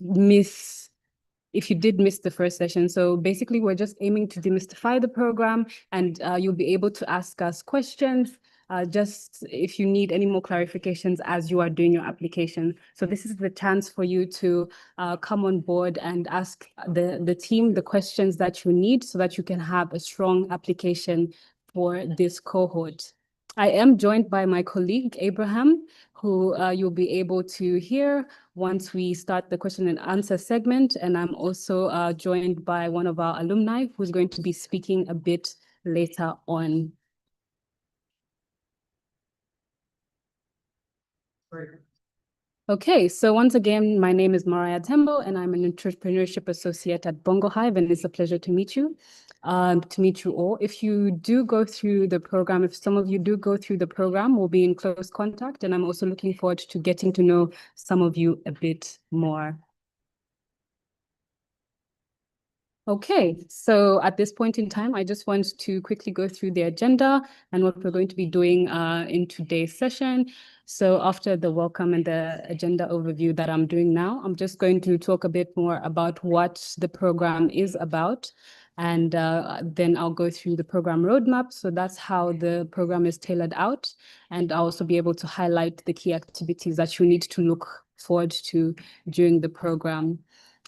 miss the first session. So basically, we're just aiming to demystify the program, and you'll be able to ask us questions just if you need any more clarifications as you are doing your application. So this is the chance for you to come on board and ask the team the questions that you need so that you can have a strong application for this cohort. I am joined by my colleague, Abraham, who you'll be able to hear once we start the question and answer segment. And I'm also joined by one of our alumni who's going to be speaking a bit later on. Okay, so once again, my name is Mariah Tembo, and I'm an entrepreneurship associate at BongoHive, and it's a pleasure to meet you. All. If you do go through the program, if some of you do go through the program, we'll be in close contact, and I'm also looking forward to getting to know some of you a bit more. Okay, so at this point in time, I just want to quickly go through the agenda and what we're going to be doing in today's session. So after the welcome and the agenda overview that I'm doing now, I'm just going to talk a bit more about what the program is about. And then I'll go through the program roadmap. So that's how the program is tailored out. And I'll also be able to highlight the key activities that you need to look forward to during the program.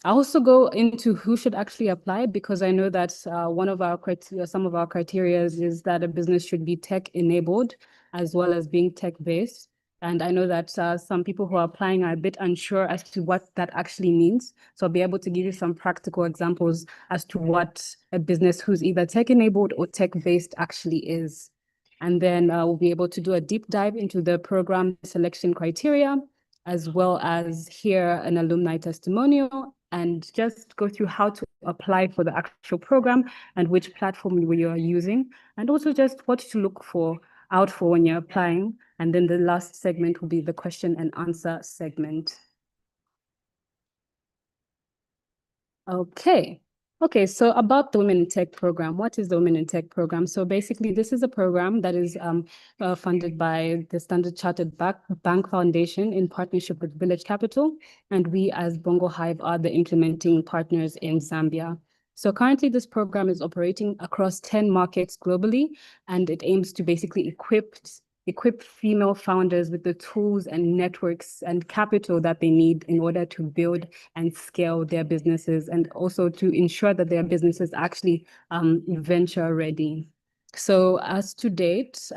I also go into who should actually apply, because I know that one of our criteria, some of our criteria is that a business should be tech-enabled as well as being tech-based. And I know that some people who are applying are a bit unsure as to what that actually means. So I'll be able to give you some practical examples as to what a business who's either tech-enabled or tech-based actually is. And then we'll be able to do a deep dive into the program selection criteria, as well as hear an alumni testimonial and just go through how to apply for the actual program and which platform you are using, and also just what to look out for when you're applying. And then the last segment will be the question and answer segment. Okay, so about the Women in Tech program, what is the Women in Tech program? So basically, this is a program that is funded by the Standard Chartered Bank Foundation in partnership with Village Capital. And we as BongoHive are the implementing partners in Zambia. So currently, this program is operating across 10 markets globally, and it aims to basically equip female founders with the tools and networks and capital that they need in order to build and scale their businesses, and also to ensure that their businesses actually venture ready. So as to date,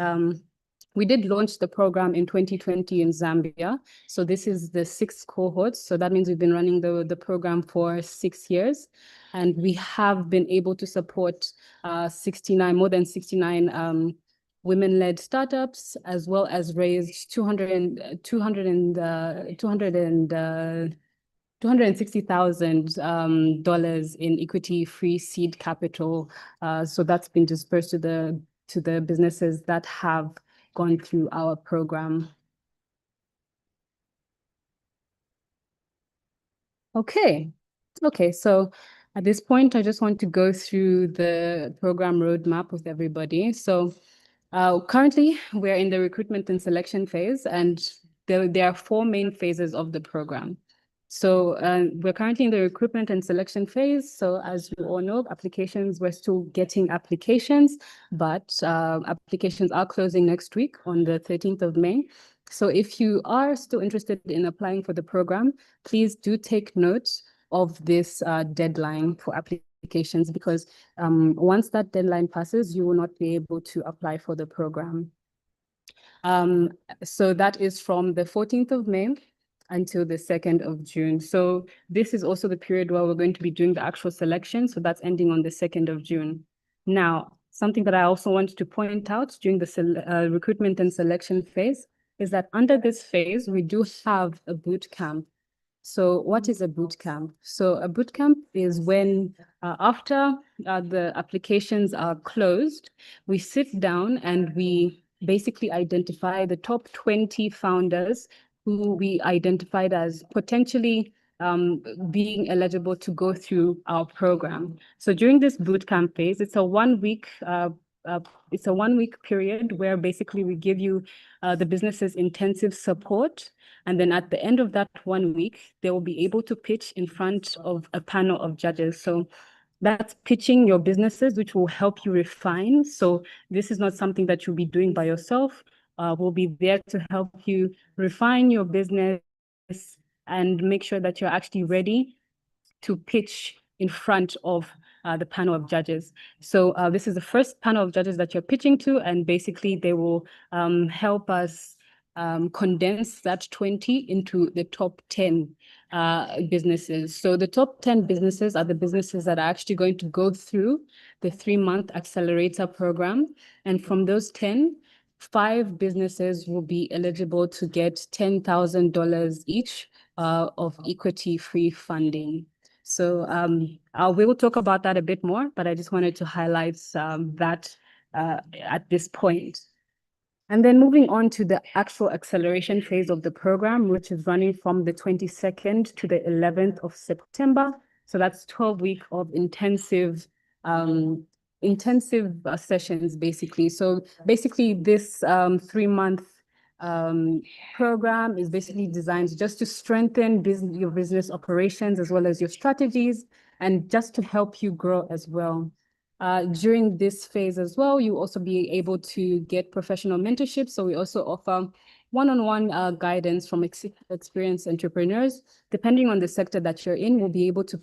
we did launch the program in 2020 in Zambia. So this is the 6th cohort. So that means we've been running the program for 6 years. And we have been able to support more than 69 women-led startups, as well as raise $260,000 in equity-free seed capital. So that's been dispersed to the businesses that have gone through our program. Okay, so at this point, I just want to go through the program roadmap with everybody. So currently, we're in the recruitment and selection phase, and there are 4 main phases of the program. So we're currently in the recruitment and selection phase. So as you all know, we're still getting applications, but applications are closing next week on the 13th of May. So if you are still interested in applying for the program, please do take note of this deadline for applications, because once that deadline passes, you will not be able to apply for the program. So that is from the 14th of May until the 2nd of June. So this is also the period where we're going to be doing the actual selection. So that's ending on the 2nd of June. Now, something that I also want to point out during the recruitment and selection phase is that under this phase, we do have a boot camp. So what is a boot camp? So a boot camp is when after the applications are closed, we sit down and we basically identify the top 20 founders who we identified as potentially being eligible to go through our program. So during this bootcamp phase, it's a 1-week it's a 1 week period where basically we give you the business's intensive support. And then at the end of that 1 week, they will be able to pitch in front of a panel of judges. So that's pitching your businesses, which will help you refine. So this is not something that you'll be doing by yourself. We'll be there to help you refine your business and make sure that you're actually ready to pitch in front of the panel of judges. So this is the first panel of judges that you're pitching to, and basically they will help us condense that 20 into the top 10 businesses. So the top 10 businesses are the businesses that are actually going to go through the 3-month accelerator program. And from those 10, 5 businesses will be eligible to get $10,000 each of equity-free funding. So we will talk about that a bit more, but I just wanted to highlight that at this point. And then moving on to the actual acceleration phase of the program, which is running from the 22nd to the 11th of September. So that's 12 weeks of intensive sessions, basically. So basically this 3-month program is basically designed just to strengthen your business operations as well as your strategies, and just to help you grow as well. During this phase as well, you also be able to get professional mentorship. So we also offer one-on-one guidance from experienced entrepreneurs. Depending on the sector that you're in, we'll be able to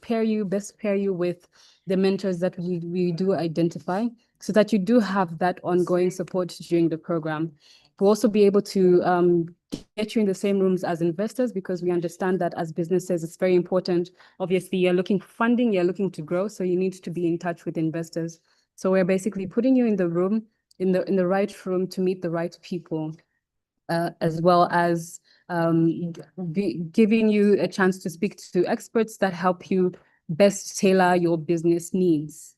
best pair you with the mentors that we do identify, so that you do have that ongoing support during the program. We'll also be able to get you in the same rooms as investors, because we understand that as businesses, it's very important. Obviously, you're looking for funding, you're looking to grow, so you need to be in touch with investors. So we're basically putting you in the room, in the right room to meet the right people, as well as giving you a chance to speak to experts that help you best tailor your business needs.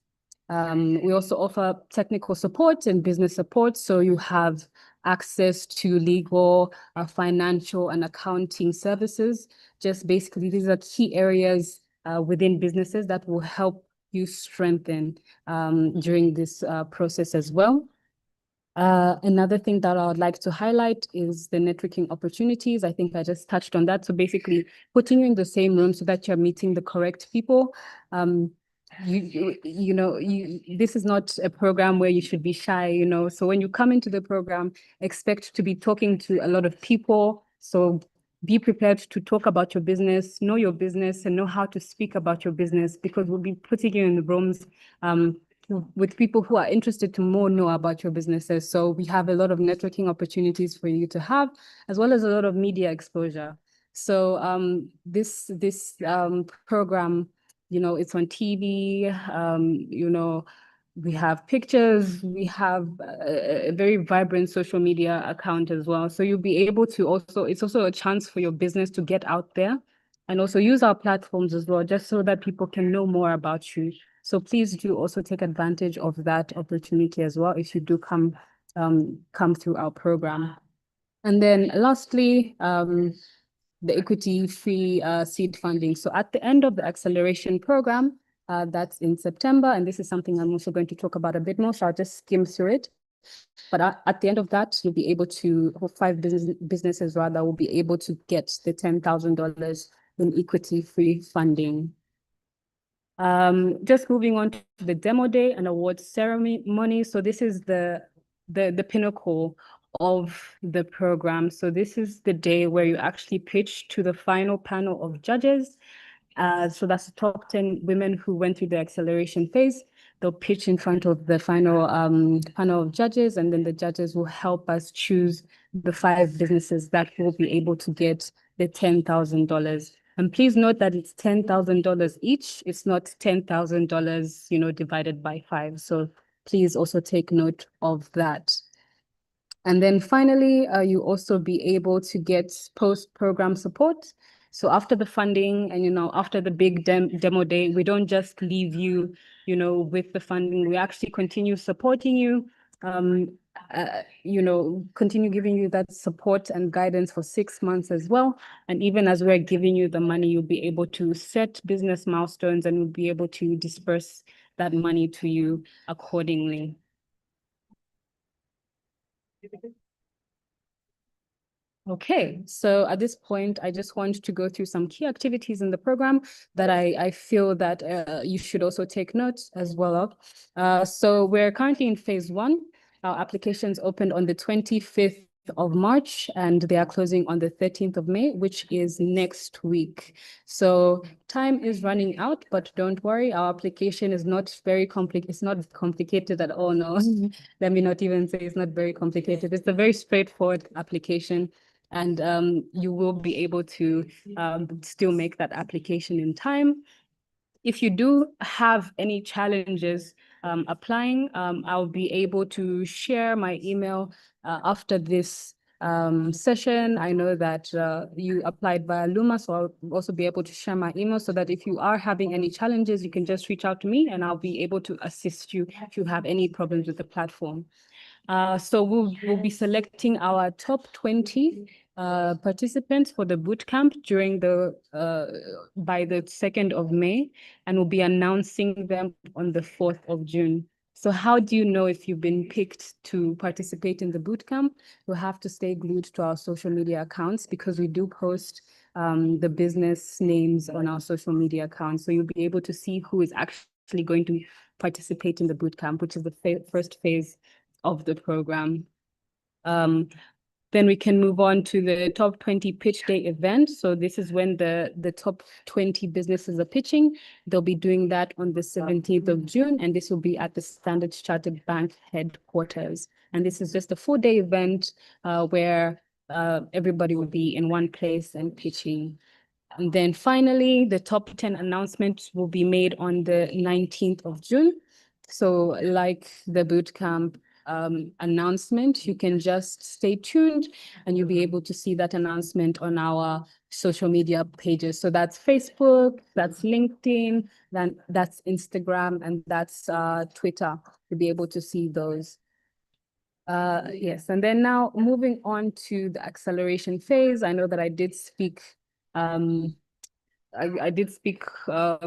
We also offer technical support and business support, so you have access to legal, financial, and accounting services. Just basically, these are key areas within businesses that will help you strengthen during this process as well. Another thing that I would like to highlight is the networking opportunities. I think I just touched on that. So basically, putting you in the same room so that you're meeting the correct people. This is not a program where you should be shy, So when you come into the program, expect to be talking to a lot of people. So be prepared to talk about your business, know your business, and know how to speak about your business, because we'll be putting you in the rooms with people who are interested to know about your businesses. So we have a lot of networking opportunities for you to have, as well as a lot of media exposure. So this program, it's on TV, we have pictures, we have a very vibrant social media account as well. So you'll be able to it's also a chance for your business to get out there and also use our platforms as well, just so that people can know more about you. So please do also take advantage of that opportunity as well if you do come through our program. And then lastly, the equity-free seed funding. So at the end of the acceleration program, that's in September, and this is something I'm also going to talk about a bit more, so I'll just skim through it. But at the end of that, you'll be able to, 5 businesses rather, will be able to get the $10,000 in equity-free funding. Just moving on to the demo day and awards ceremony. So this is the pinnacle of the program. So this is the day where you actually pitch to the final panel of judges. So that's the top 10 women who went through the acceleration phase. They'll pitch in front of the final panel of judges, and then the judges will help us choose the 5 businesses that will be able to get the $10,000. And please note that it's $10,000 each. It's not $10,000, divided by 5. So please also take note of that. And then finally, you also be able to get post-program support. So after the funding and, after the big demo day, we don't just leave you, with the funding. We actually continue supporting you, continue giving you that support and guidance for 6 months as well. And even as we're giving you the money, you'll be able to set business milestones and we'll be able to disperse that money to you accordingly. Okay, so at this point, I just want to go through some key activities in the program that I feel that you should also take notes as well of. So we're currently in phase 1. Our applications opened on the 25th of March and they are closing on the 13th of May, which is next week. So time is running out, but don't worry, our application is not very complicated. It's not complicated at all, no. Let me not even say it's not very complicated. It's a very straightforward application. And you will be able to still make that application in time. If you do have any challenges applying, I'll be able to share my email after this session. I know that you applied via Luma, so I'll also be able to share my email so that if you are having any challenges, you can just reach out to me and I'll be able to assist you if you have any problems with the platform. So we'll be selecting our top 20 participants for the bootcamp during by the 2nd of May, and we'll be announcing them on the 4th of June. So how do you know if you've been picked to participate in the bootcamp? You'll have to stay glued to our social media accounts because we do post the business names on our social media accounts. So you'll be able to see who is actually going to participate in the bootcamp, which is the first phase of the program. Then we can move on to the top 20 pitch day event. So this is when the top 20 businesses are pitching. They'll be doing that on the 17th of June, and this will be at the Standard Chartered Bank headquarters. And this is just a 4-day event where everybody will be in one place and pitching. And then finally, the top 10 announcements will be made on the 19th of June. So like the bootcamp announcement, you can just stay tuned and you'll be able to see that announcement on our social media pages. So that's Facebook, that's LinkedIn, then that's Instagram, and that's Twitter. You'll be able to see those. Yes, and then now moving on to the acceleration phase. I know that I did speak I did speak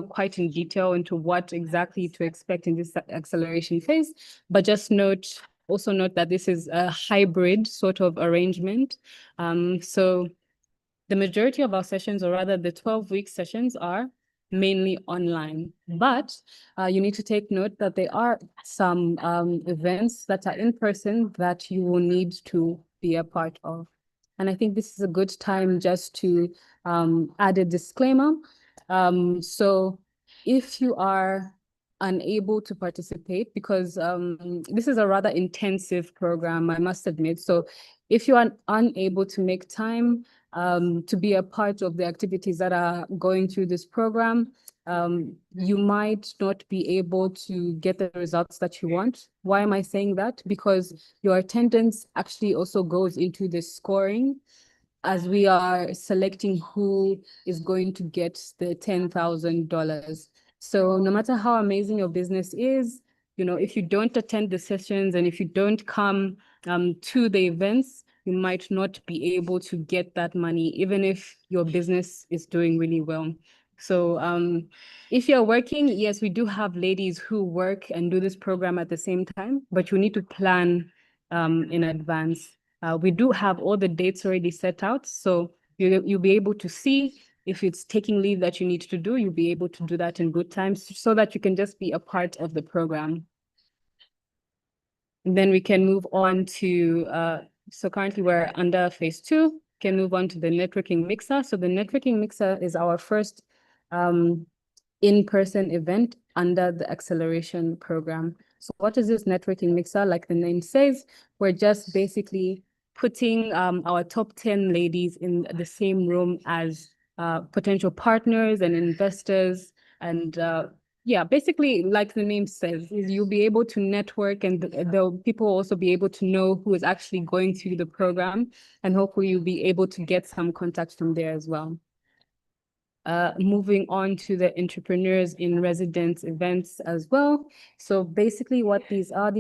quite in detail into what exactly to expect in this acceleration phase, but just also note that this is a hybrid sort of arrangement. So the majority of our sessions, or rather the 12-week sessions, are mainly online, but you need to take note that there are some events that are in person that you will need to be a part of. And I think this is a good time just to add a disclaimer. So if you are unable to participate, because this is a rather intensive program, I must admit. So if you are unable to make time to be a part of the activities that are going through this program, you might not be able to get the results that you want. Why am I saying that? Because your attendance actually also goes into the scoring as we are selecting who is going to get the $10,000. So no matter how amazing your business is, if you don't attend the sessions and if you don't come to the events, you might not be able to get that money, even if your business is doing really well. So if you're working, yes, we do have ladies who work and do this program at the same time, but you need to plan in advance. We do have all the dates already set out, so you'll be able to see if it's taking leave that you need to do, you'll be able to do that in good time so that you can just be a part of the program. And then we can move on to, so currently we're under phase 2, can move on to the networking mixer. So the networking mixer is our first in-person event under the acceleration program. So what is this networking mixer? Like the name says, we're just basically putting our top 10 ladies in the same room as potential partners and investors. And yeah, basically, like the name says, is you'll be able to network, and the people will also be able to know who is actually going through the program, and hopefully you'll be able to get some contacts from there as well. Moving on to the entrepreneurs in residence events as well. So basically what these are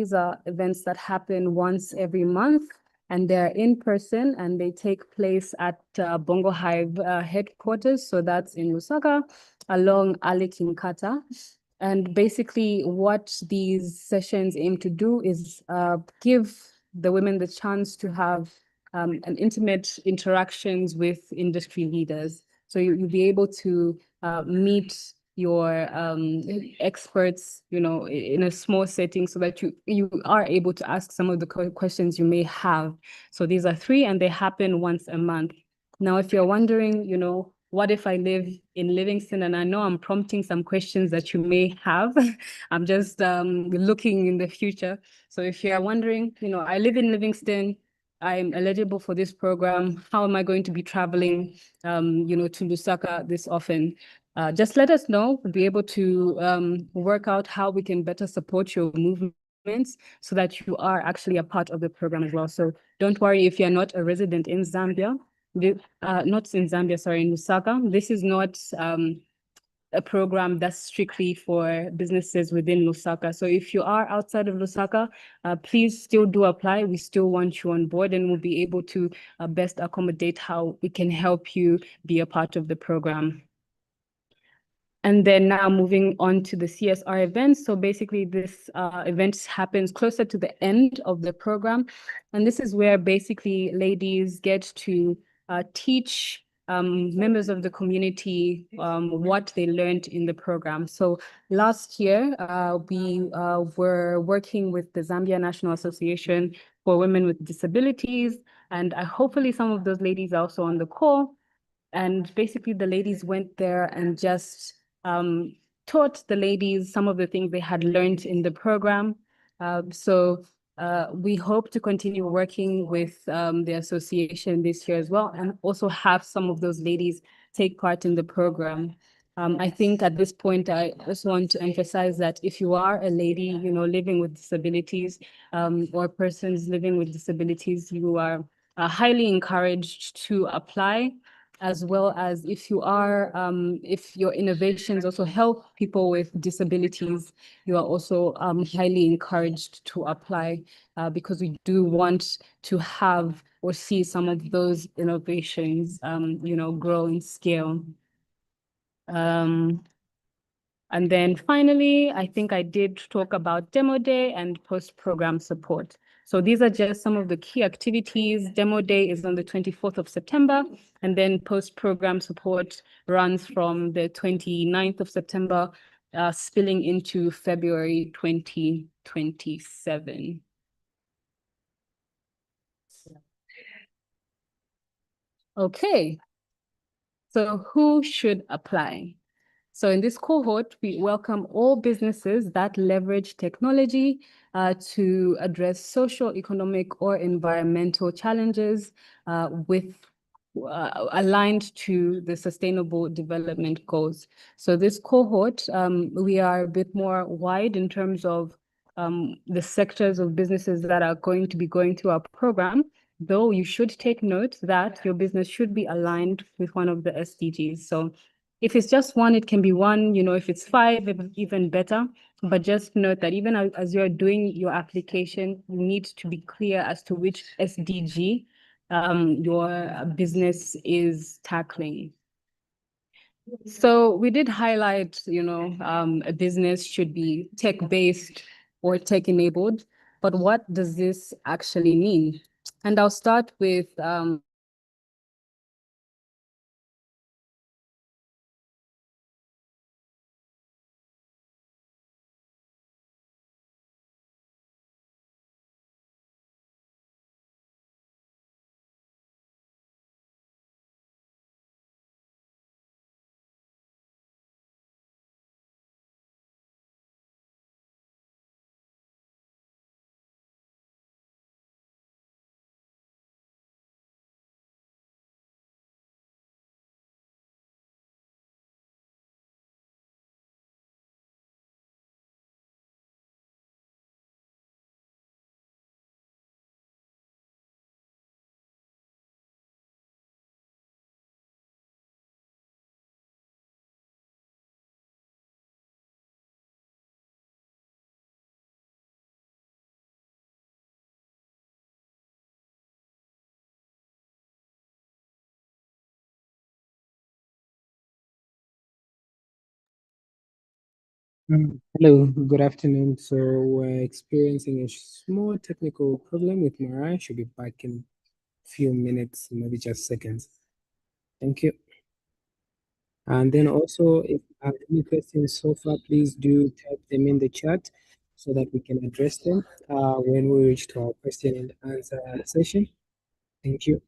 events that happen once every month, and they're in person and they take place at BongoHive headquarters. So that's in Lusaka along Ali Kinkata. And basically what these sessions aim to do is give the women the chance to have an intimate interactions with industry leaders. So you'll be able to meet your experts, in a small setting so that you are able to ask some of the questions you may have. So these are 3 and they happen once a month. Now, if you're wondering, what if I live in Livingston? And I know I'm prompting some questions that you may have. I'm just looking in the future. So if you're wondering, I live in Livingston, I'm eligible for this program. How am I going to be traveling, to Lusaka this often? Just let us know. We'll be able to work out how we can better support your movements so that you are actually a part of the program as well. So don't worry if you're not a resident in Zambia. Not in Zambia, sorry, in Lusaka. This is not a program that's strictly for businesses within Lusaka. So if you are outside of Lusaka, please still do apply. We still want you on board and we'll be able to best accommodate how we can help you be a part of the program. And then now moving on to the CSR events. So basically this event happens closer to the end of the program. And this is where basically ladies get to teach members of the community what they learned in the program. So last year, we were working with the Zambia National Association for Women with Disabilities. And hopefully some of those ladies are also on the call. And basically the ladies went there and just taught the ladies some of the things they had learned in the program. So we hope to continue working with the association this year as well, and also have some of those ladies take part in the program. I think at this point, I just want to emphasize that if you are a lady, living with disabilities, or persons living with disabilities, you are highly encouraged to apply, as well as if your innovations also help people with disabilities, you are also highly encouraged to apply because we do want to have or see some of those innovations, grow in scale. And then finally, I think I did talk about Demo Day and post-program support. So these are just some of the key activities. Demo Day is on the 24th of September, and then post-program support runs from the 29th of September, spilling into February 2027. Okay, so who should apply? So in this cohort, we welcome all businesses that leverage technology to address social, economic, or environmental challenges aligned to the Sustainable Development Goals. So this cohort, we are a bit more wide in terms of the sectors of businesses that are going to be going through our program, though you should take note that your business should be aligned with one of the SDGs. So if it's just one, it can be one, if it's 5, even better. But just note that even as you're doing your application, you need to be clear as to which SDG your business is tackling. So we did highlight, a business should be tech-based or tech-enabled, but what does this actually mean? And I'll start with Hello, good afternoon. So we're experiencing a small technical problem with Mariah. She'll be back in a few minutes, maybe just seconds. Thank you. And then also, if you have any questions so far, please do type them in the chat so that we can address them when we reach to our question and answer session. Thank you.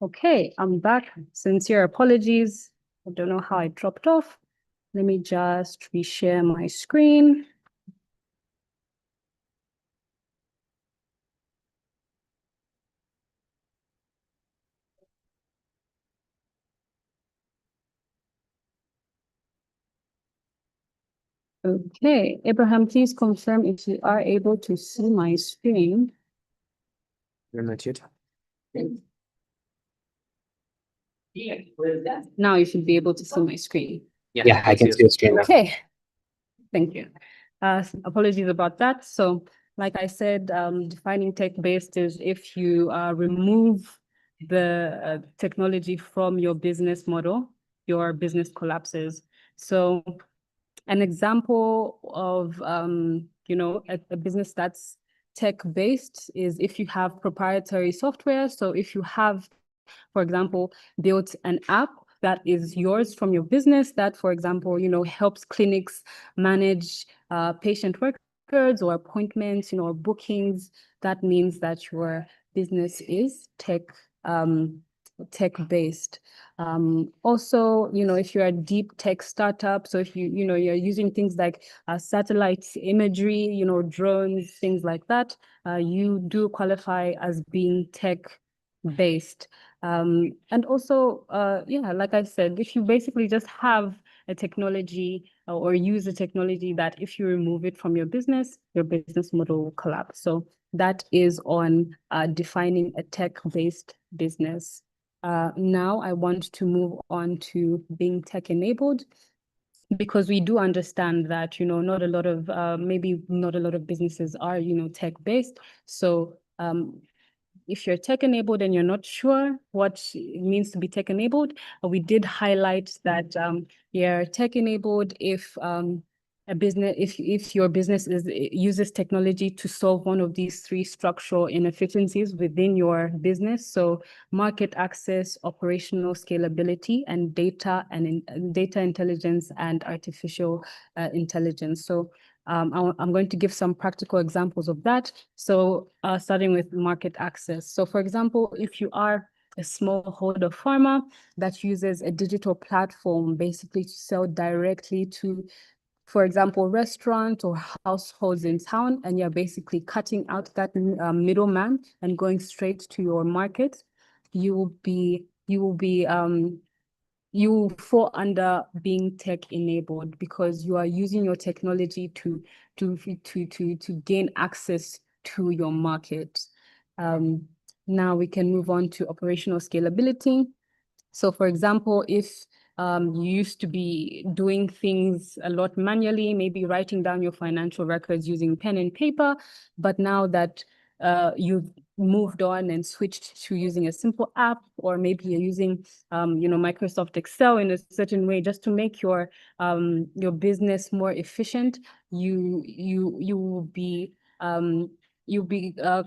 Okay, I'm back. Sincere apologies. I don't know how I dropped off. Let me just reshare my screen. Okay, Abraham, please confirm if you are able to see my screen. You're not yet. Now you should be able to see my screen. Yeah, I can see your screen now. Okay, thank you. Apologies about that. So, like I said, defining tech-based is if you remove the technology from your business model, your business collapses. So, an example of a business that's tech-based is if you have proprietary software. So, if you have, for example, built an app that is yours from your business that, for example, helps clinics manage patient records or appointments, or bookings, that means that your business is tech-based. Also, if you're a deep tech startup, so if you're using things like satellite imagery, drones, things like that, you do qualify as being tech-based. And also, yeah, like I said, if you basically just have a technology or use a technology that if you remove it from your business model will collapse. So that is on defining a tech-based business. Now I want to move on to being tech-enabled, because we do understand that, not a lot of, maybe not a lot of businesses are, tech-based. So if you're tech-enabled and you're not sure what it means to be tech-enabled, we did highlight that you're tech-enabled if if your business uses technology to solve one of these three structural inefficiencies within your business. So market access, operational scalability, and data intelligence and artificial intelligence. So I'm going to give some practical examples of that. So starting with market access. So for example, if you are a smallholder farmer that uses a digital platform basically to sell directly to, for example, restaurants or households in town, and you're basically cutting out that middleman and going straight to your market, you will fall under being tech enabled because you are using your technology to gain access to your market. Now we can move on to operational scalability. So for example, if you used to be doing things a lot manually, maybe writing down your financial records using pen and paper, but now that you've moved on and switched to using a simple app, or maybe you're using Microsoft Excel in a certain way just to make your business more efficient, you will be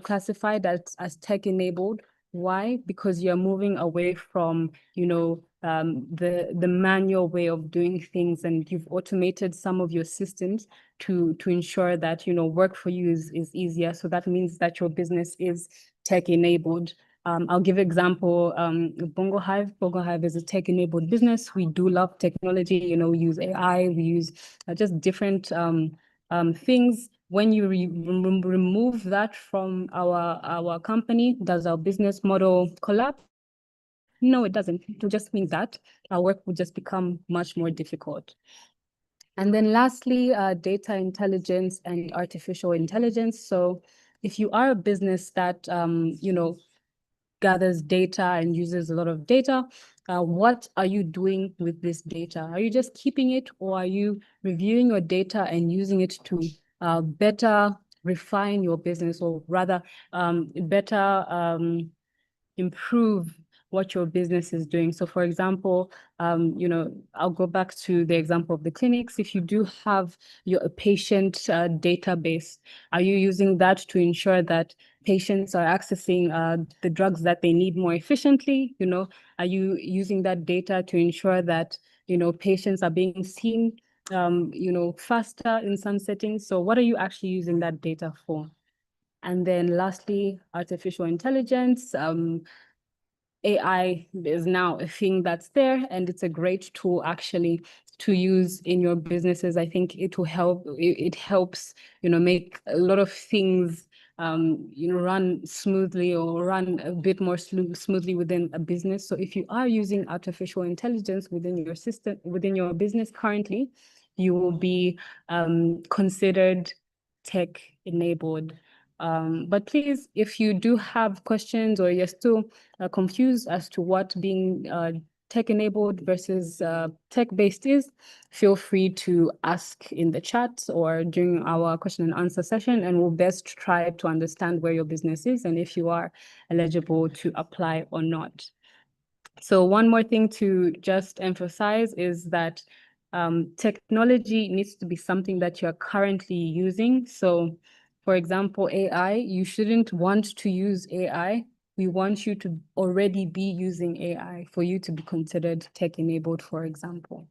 classified as tech enabled. Why? Because you're moving away from, the manual way of doing things, and you've automated some of your systems to ensure that, work for you is easier. So that means that your business is tech enabled. I'll give an example. BongoHive. BongoHive is a tech enabled business. We do love technology. We use AI. We use just different things. When you remove that from our company, does our business model collapse? No, it doesn't. It just means that our work will just become much more difficult. And then lastly, data intelligence and artificial intelligence. So if you are a business that, gathers data and uses a lot of data, what are you doing with this data? Are you just keeping it, or are you reviewing your data and using it to better refine your business, or rather better improve what your business is doing? So for example, I'll go back to the example of the clinics. If you do have a patient database, are you using that to ensure that patients are accessing the drugs that they need more efficiently? Are you using that data to ensure that, patients are being seen, faster in some settings? So what are you actually using that data for? And then lastly, artificial intelligence. AI is now a thing that's there, and it's a great tool actually to use in your businesses. I think it will help. It helps, make a lot of things, run smoothly, or run a bit more smoothly within a business. So if you are using artificial intelligence within your system, within your business currently, you will be considered tech enabled. But please, if you do have questions, or you're still confused as to what being tech-enabled versus tech-based is, feel free to ask in the chat or during our question and answer session, and we'll best try to understand where your business is and if you are eligible to apply or not. So one more thing to just emphasize is that technology needs to be something that you're currently using. So for example, AI, you shouldn't want to use AI. We want you to already be using AI for you to be considered tech-enabled, for example.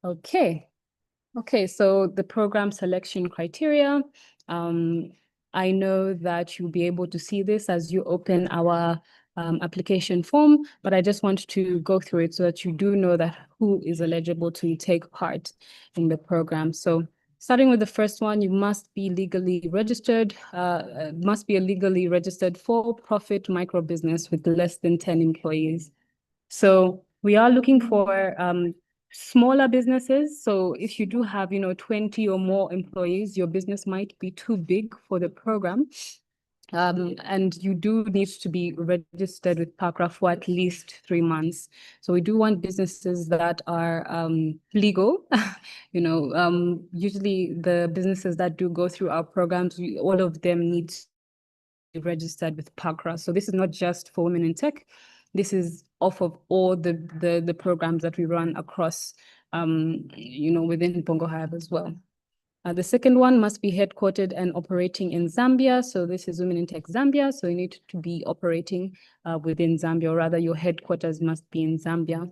Okay, so the program selection criteria. I know that you'll be able to see this as you open our application form, but I just want to go through it so that you do know that who is eligible to take part in the program. So starting with the first one, you must be legally registered, must be a legally registered for-profit micro business with less than 10 employees. So we are looking for smaller businesses. So if you do have, 20 or more employees, your business might be too big for the program. And you do need to be registered with PACRA for at least 3 months. So we do want businesses that are legal. Usually the businesses that do go through our programs, all of them need to be registered with PACRA. So this is not just for women in tech. This is off of all the programs that we run across, within BongoHive as well. The second one must be headquartered and operating in Zambia. So this is Women in Tech Zambia. So you need to be operating within Zambia, or rather your headquarters must be in Zambia.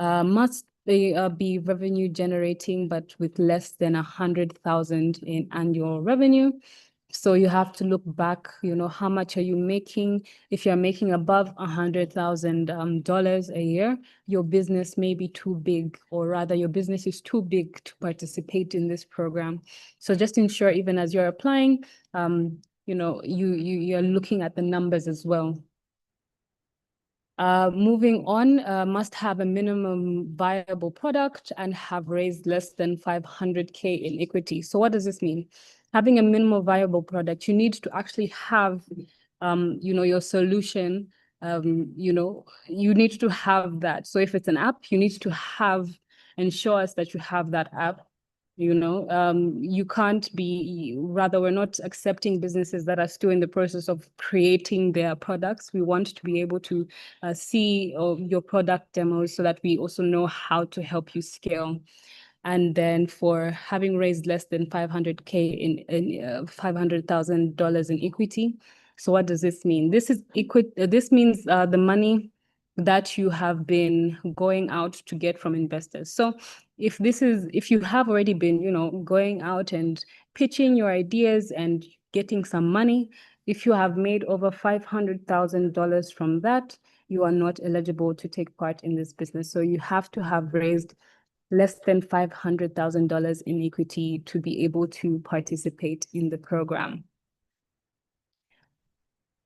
Must they be revenue generating, but with less than 100,000 in annual revenue. So you have to look back, how much are you making? If you're making above $100,000 a year, your business may be too big, or rather your business is too big to participate in this program. So just ensure, even as you're applying, you're looking at the numbers as well. Moving on, must have a minimum viable product and have raised less than 500K in equity. So what does this mean? Having a minimum viable product, you need to actually have, your solution, you need to have that. So if it's an app, you need to have and show us that you have that app. You can't be, rather, we're not accepting businesses that are still in the process of creating their products. We want to be able to see your product demos so that we also know how to help you scale. And then for having raised less than 500K in $500,000 in equity. So what does this mean? This means the money that you have been going out to get from investors. So if you have already been, going out and pitching your ideas and getting some money, if you have made over $500,000 from that, you are not eligible to take part in this business. So you have to have raised less than $500,000 in equity to be able to participate in the program.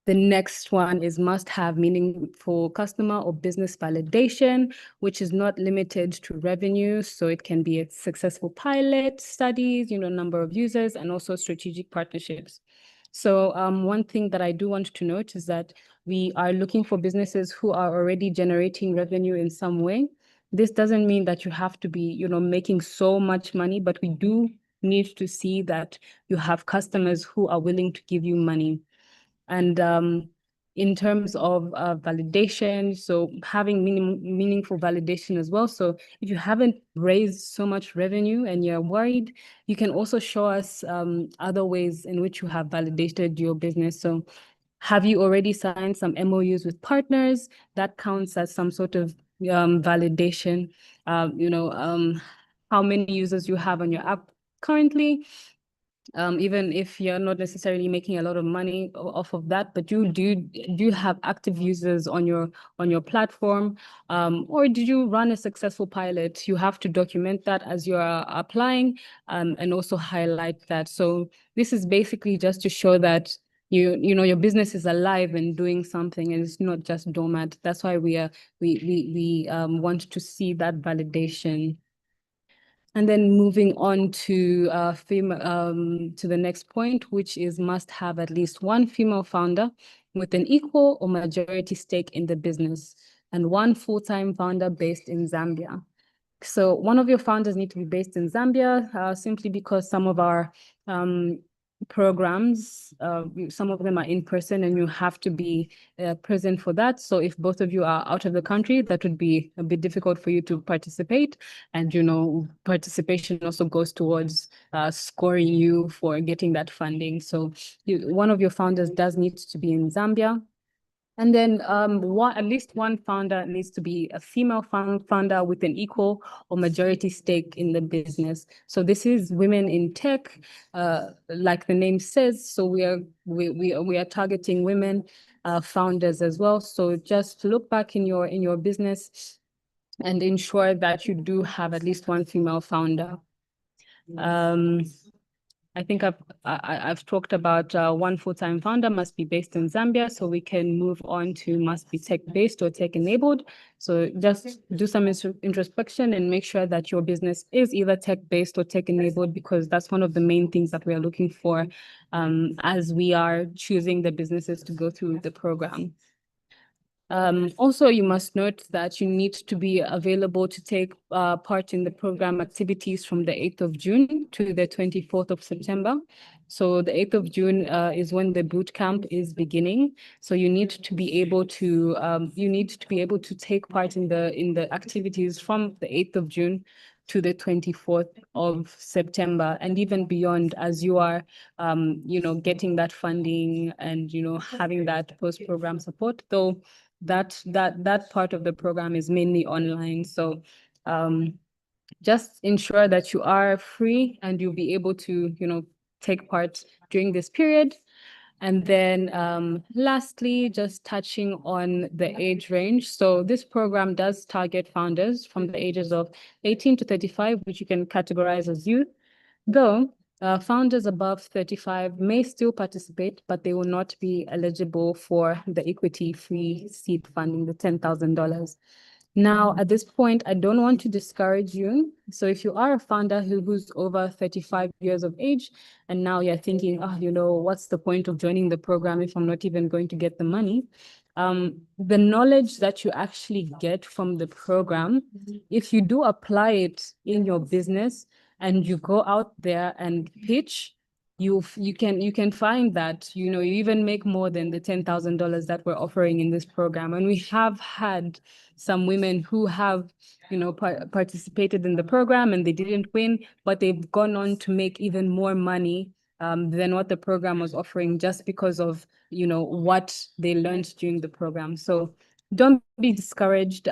The next one is must have meaningful customer or business validation, which is not limited to revenue. So it can be a successful pilot studies, number of users, and also strategic partnerships. So one thing that I do want to note is that we are looking for businesses who are already generating revenue in some way. This doesn't mean that you have to be, making so much money, but we do need to see that you have customers who are willing to give you money. And in terms of validation, so having meaningful validation as well. So if you haven't raised so much revenue and you're worried, you can also show us other ways in which you have validated your business. So have you already signed some MOUs with partners? That counts as some sort of validation. How many users you have on your app currently? Even if you're not necessarily making a lot of money off of that, but do you have active users on your platform, or did you run a successful pilot? You have to document that as you're applying, and also highlight that. So this is basically just to show that your business is alive and doing something, and it's not just dormant. That's why we want to see that validation. And then moving on to the next point, which is must have at least one female founder with an equal or majority stake in the business, and one full-time founder based in Zambia. So one of your founders need to be based in Zambia, simply because some of our programs, some of them are in person and you have to be present for that. So if both of you are out of the country, that would be a bit difficult for you to participate. And, participation also goes towards scoring you for getting that funding. So one of your founders does need to be in Zambia. And then at least one founder needs to be a female founder with an equal or majority stake in the business. So this is women in tech, like the name says. So we are targeting women founders as well. So just look back in your business and ensure that you do have at least one female founder. I think I've talked about one full-time founder must be based in Zambia, so we can move on to must be tech-based or tech-enabled. So just do some introspection and make sure that your business is either tech-based or tech-enabled, because that's one of the main things that we are looking for as we are choosing the businesses to go through the program. Also, you must note that you need to be available to take part in the program activities from the 8th of June to the 24th of September. So the 8th of June is when the boot camp is beginning. So you need to be able to take part in the activities from the 8th of June to the 24th of September, and even beyond, as you are getting that funding and having that post-program support. Though that part of the program is mainly online. So just ensure that you are free and you'll be able to, take part during this period. And then lastly, just touching on the age range. So this program does target founders from the ages of 18 to 35, which you can categorize as youth, though founders above 35 may still participate, but they will not be eligible for the equity-free seed funding, the $10,000. Now, at this point, I don't want to discourage you. So if you are a founder who's over 35 years of age, and now you're thinking, what's the point of joining the program if I'm not even going to get the money? The knowledge that you actually get from the program, if you do apply it in your business and you go out there and pitch, you can find that, you even make more than the $10,000 that we're offering in this program. And we have had some women who have, participated in the program and they didn't win, but they've gone on to make even more money than what the program was offering just because of, what they learned during the program. So don't be discouraged.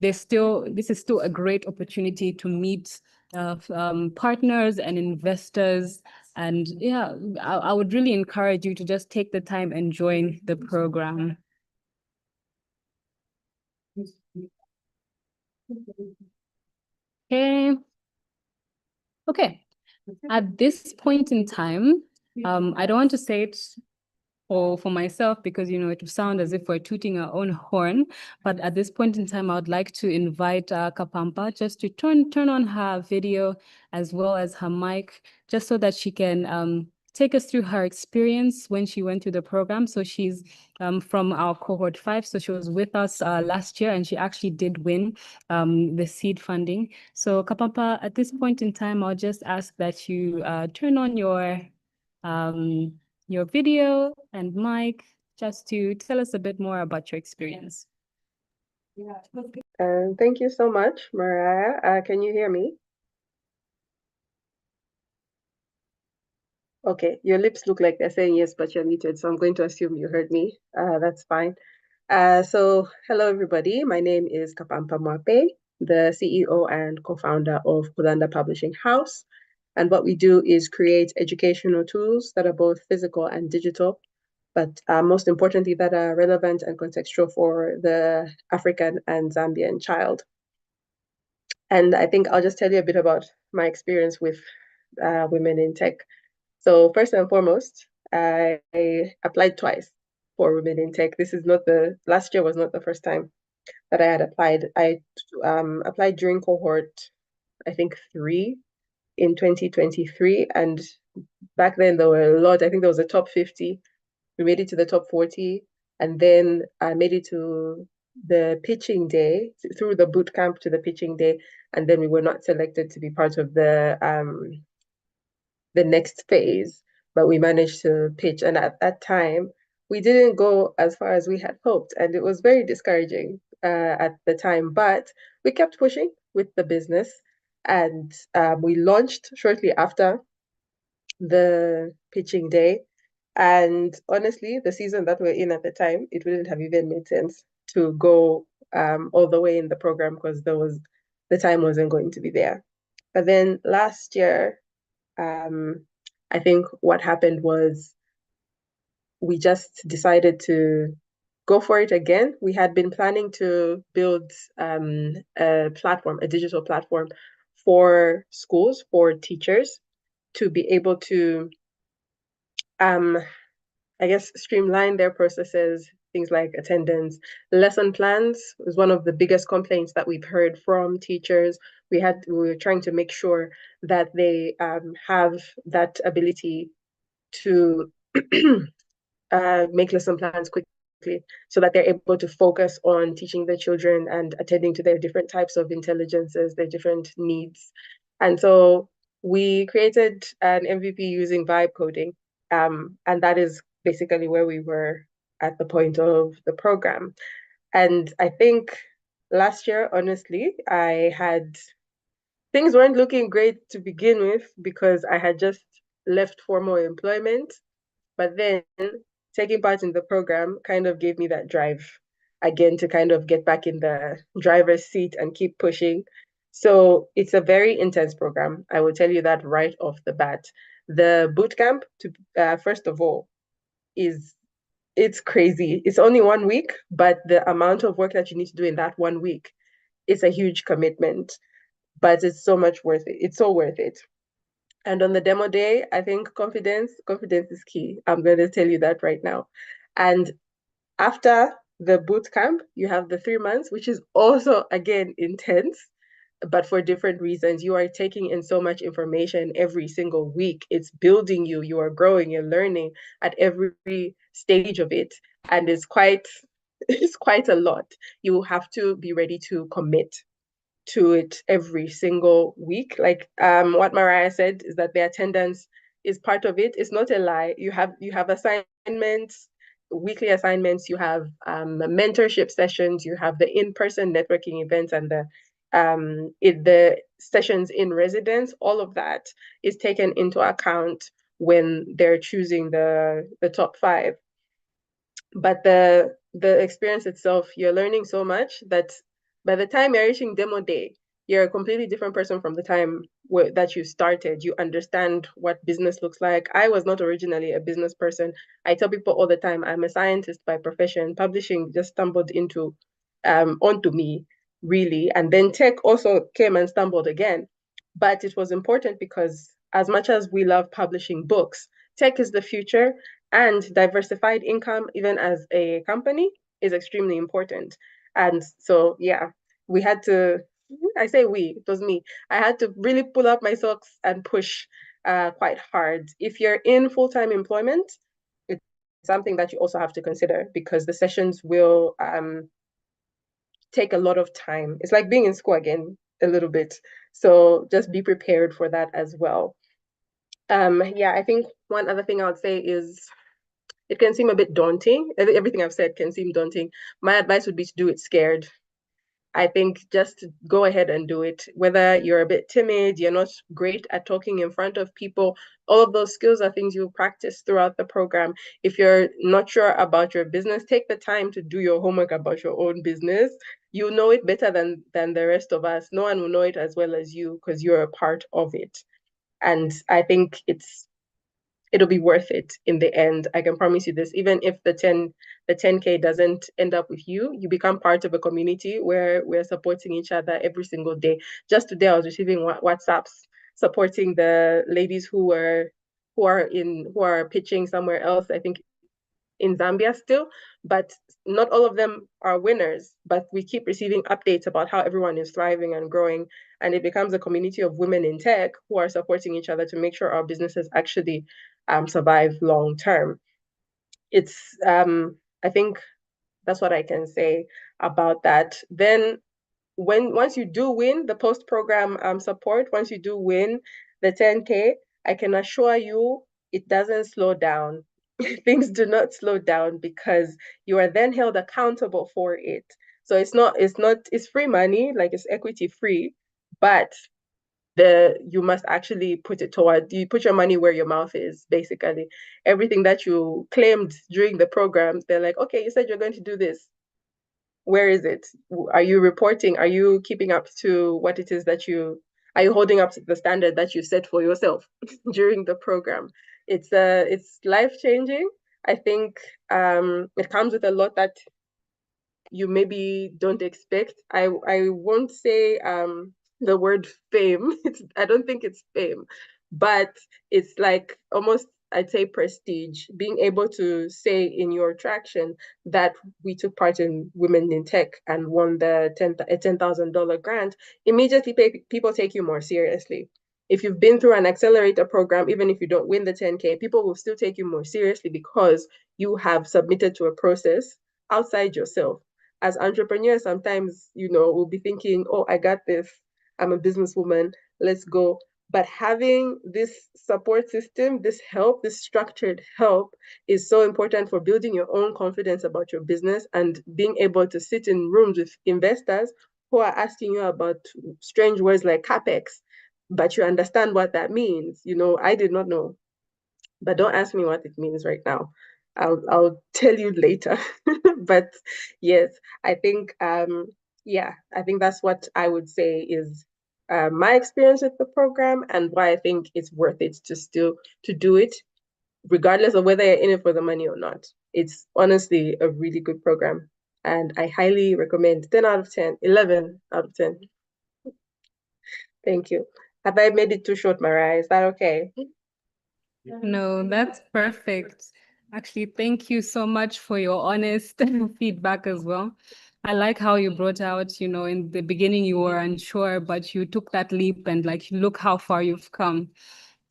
This is still a great opportunity to meet partners and investors. And yeah, I would really encourage you to just take the time and join the program. Okay. Okay. At this point in time, I don't want to say it for myself because, it would sound as if we're tooting our own horn. But at this point in time, I would like to invite Kapampa just to turn on her video as well as her mic, just so that she can take us through her experience when she went through the program. So she's from our cohort 5. So she was with us last year and she actually did win the seed funding. So Kapampa, at this point in time, I'll just ask that you turn on your video and mic just to tell us a bit more about your experience. Thank you so much, Mariah. Can you hear me? Okay, your lips look like they're saying yes, but you're muted, so I'm going to assume you heard me. That's fine. So hello, everybody. My name is Kapampa Mwape, the CEO and co-founder of Kulanda Publishing House. And what we do is create educational tools that are both physical and digital, but most importantly, that are relevant and contextual for the African and Zambian child. And I think I'll just tell you a bit about my experience with women in tech. So first and foremost, I applied twice for women in tech. Last year was not the first time that I had applied. I applied during cohort, I think 3 in 2023. And back then there were a lot. I think there was a top 50. We made it to the top 40. And then I made it to the pitching day, through the boot camp to the pitching day. And then we were not selected to be part of the next phase, but we managed to pitch. And at that time, we didn't go as far as we had hoped. And it was very discouraging at the time, but we kept pushing with the business. And we launched shortly after the pitching day. And honestly, the season that we're in at the time, it wouldn't have even made sense to go all the way in the program because the time wasn't going to be there. But then last year, I think what happened was we just decided to go for it again. We had been planning to build a digital platform for schools, for teachers to be able to, I guess, streamline their processes, things like attendance. Lesson plans was one of the biggest complaints that we've heard from teachers. We were trying to make sure that they have that ability to make lesson plans quickly so that they're able to focus on teaching their children and attending to their different types of intelligences, their different needs. And so we created an MVP using vibe coding. And that is basically where we were at the point of the program. And I think last year, honestly, things weren't looking great to begin with because I had just left formal employment. But then taking part in the program kind of gave me that drive. again to kind of get back in the driver's seat and keep pushing. So it's a very intense program. I will tell you that right off the bat. The boot camp, first of all, it's crazy. It's only 1 week, but the amount of work that you need to do in that 1 week is a huge commitment. But it's so much worth it. It's so worth it. And on the demo day, I think confidence is key. I'm going to tell you that right now. And after the boot camp, you have the 3 months, which is also, again, intense, but for different reasons. You are taking in so much information every single week. It's building you. You are growing. You're learning at every stage of it. And it's quite a lot. You have to be ready to commit to it every single week. Like what Mariah said is that the attendance is part of it. It's not a lie. You have assignments, weekly assignments, you have mentorship sessions, you have the in-person networking events, and the sessions in residence. All of that is taken into account when they're choosing the top 5. But the experience itself, you're learning so much that by the time you're reaching demo day, you're a completely different person from the time that you started. You understand what business looks like. I was not originally a business person. I tell people all the time, I'm a scientist by profession. Publishing just stumbled onto me, really. And then tech also came and stumbled again. But it was important because as much as we love publishing books, tech is the future, and diversified income, even as a company, is extremely important. And so, yeah, we had to, I say we, it was me. I had to really pull up my socks and push quite hard. If you're in full-time employment, it's something that you also have to consider, because the sessions will take a lot of time. It's like being in school again a little bit. So just be prepared for that as well. Yeah, I think one other thing I would say is it can seem a bit daunting. Everything I've said can seem daunting. My advice would be to do it scared. I think just go ahead and do it. Whether you're a bit timid, you're not great at talking in front of people, all of those skills are things you'll practice throughout the program. If you're not sure about your business, take the time to do your homework about your own business. You know it better than the rest of us. No one will know it as well as you because you're a part of it. And I think it'll be worth it in the end. I can promise you this. Even if the 10K doesn't end up with you, you become part of a community where we're supporting each other every single day. Just today, I was receiving WhatsApps supporting the ladies who are pitching somewhere else. I think in Zambia still, but not all of them are winners. But we keep receiving updates about how everyone is thriving and growing, and it becomes a community of women in tech who are supporting each other to make sure our businesses actually survive long term. It's I think that's what I can say about that. Then once you do win the post program support, once you do win the 10K, I can assure you it doesn't slow down. Things do not slow down because you are then held accountable for it. So it's free money, like it's equity free, but you must actually you put your money where your mouth is, basically. Everything that you claimed during the program, they're like, okay, you said you're going to do this. Where is it? Are you reporting? Are you keeping up to what it is are you holding up to the standard that you set for yourself during the program? It's life-changing. I think it comes with a lot that you maybe don't expect. I won't say the word fame. I don't think it's fame, but it's like almost, I'd say, prestige. Being able to say in your traction that we took part in Women in Tech and won the $10,000 grant, immediately people take you more seriously. If you've been through an accelerator program, even if you don't win the 10K, people will still take you more seriously because you have submitted to a process outside yourself. As entrepreneurs, sometimes, we'll be thinking, oh, I got this. I'm a businesswoman. Let's go. But having this support system, this help, this structured help is so important for building your own confidence about your business and being able to sit in rooms with investors who are asking you about strange words like CapEx, but you understand what that means. I did not know, but don't ask me what it means right now. I'll tell you later. But yes, I think yeah, I think that's what I would say is my experience with the program and why I think it's worth it to do it, regardless of whether you're in it for the money or not. It's honestly a really good program. And I highly recommend 10 out of 10, 11 out of 10. Thank you. Have I made it too short, Mariah? Is that okay? No, that's perfect. Actually, thank you so much for your honest feedback as well. I like how you brought out, in the beginning you were unsure, but you took that leap and like look how far you've come.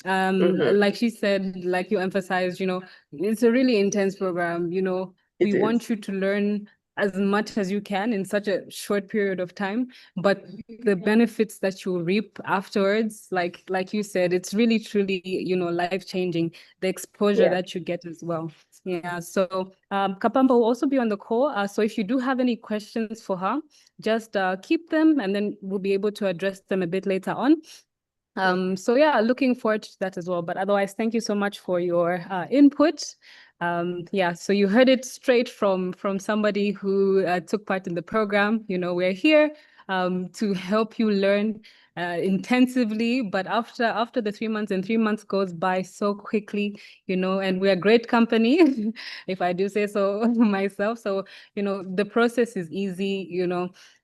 Like she said, like you emphasized, it's a really intense program. We want you to learn as much as you can in such a short period of time, but the benefits that you reap afterwards, like you said, it's really truly, life-changing, the exposure that you get as well. Yeah, so Kapamba will also be on the call. So if you do have any questions for her, just keep them and then we'll be able to address them a bit later on. So yeah, looking forward to that as well. But otherwise, thank you so much for your input. Yeah, so you heard it straight from somebody who took part in the program. We're here to help you learn intensively, but after the 3 months, and 3 months goes by so quickly, and we're a great company, if I do say so myself. So, the process is easy,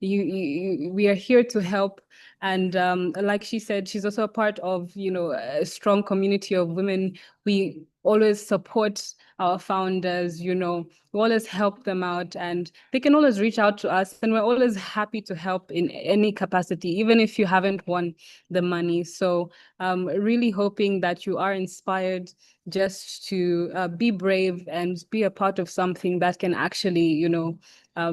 we are here to help. And like she said, she's also a part of, a strong community of women. We always support our founders, we always help them out, and they can always reach out to us, and we're always happy to help in any capacity, even if you haven't won the money. So really hoping that you are inspired just to be brave and be a part of something that can actually,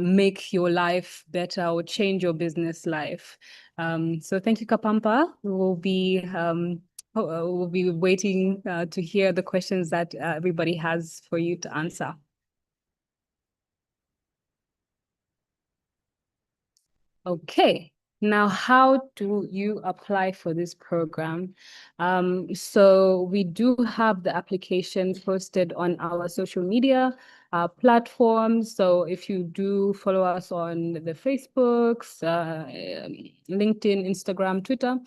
make your life better or change your business life. So thank you, Kapampa. We'll be waiting to hear the questions that everybody has for you to answer. Okay. Now, how do you apply for this program? So we do have the application posted on our social media platforms. So if you do follow us on the Facebooks, LinkedIn, Instagram, Twitter,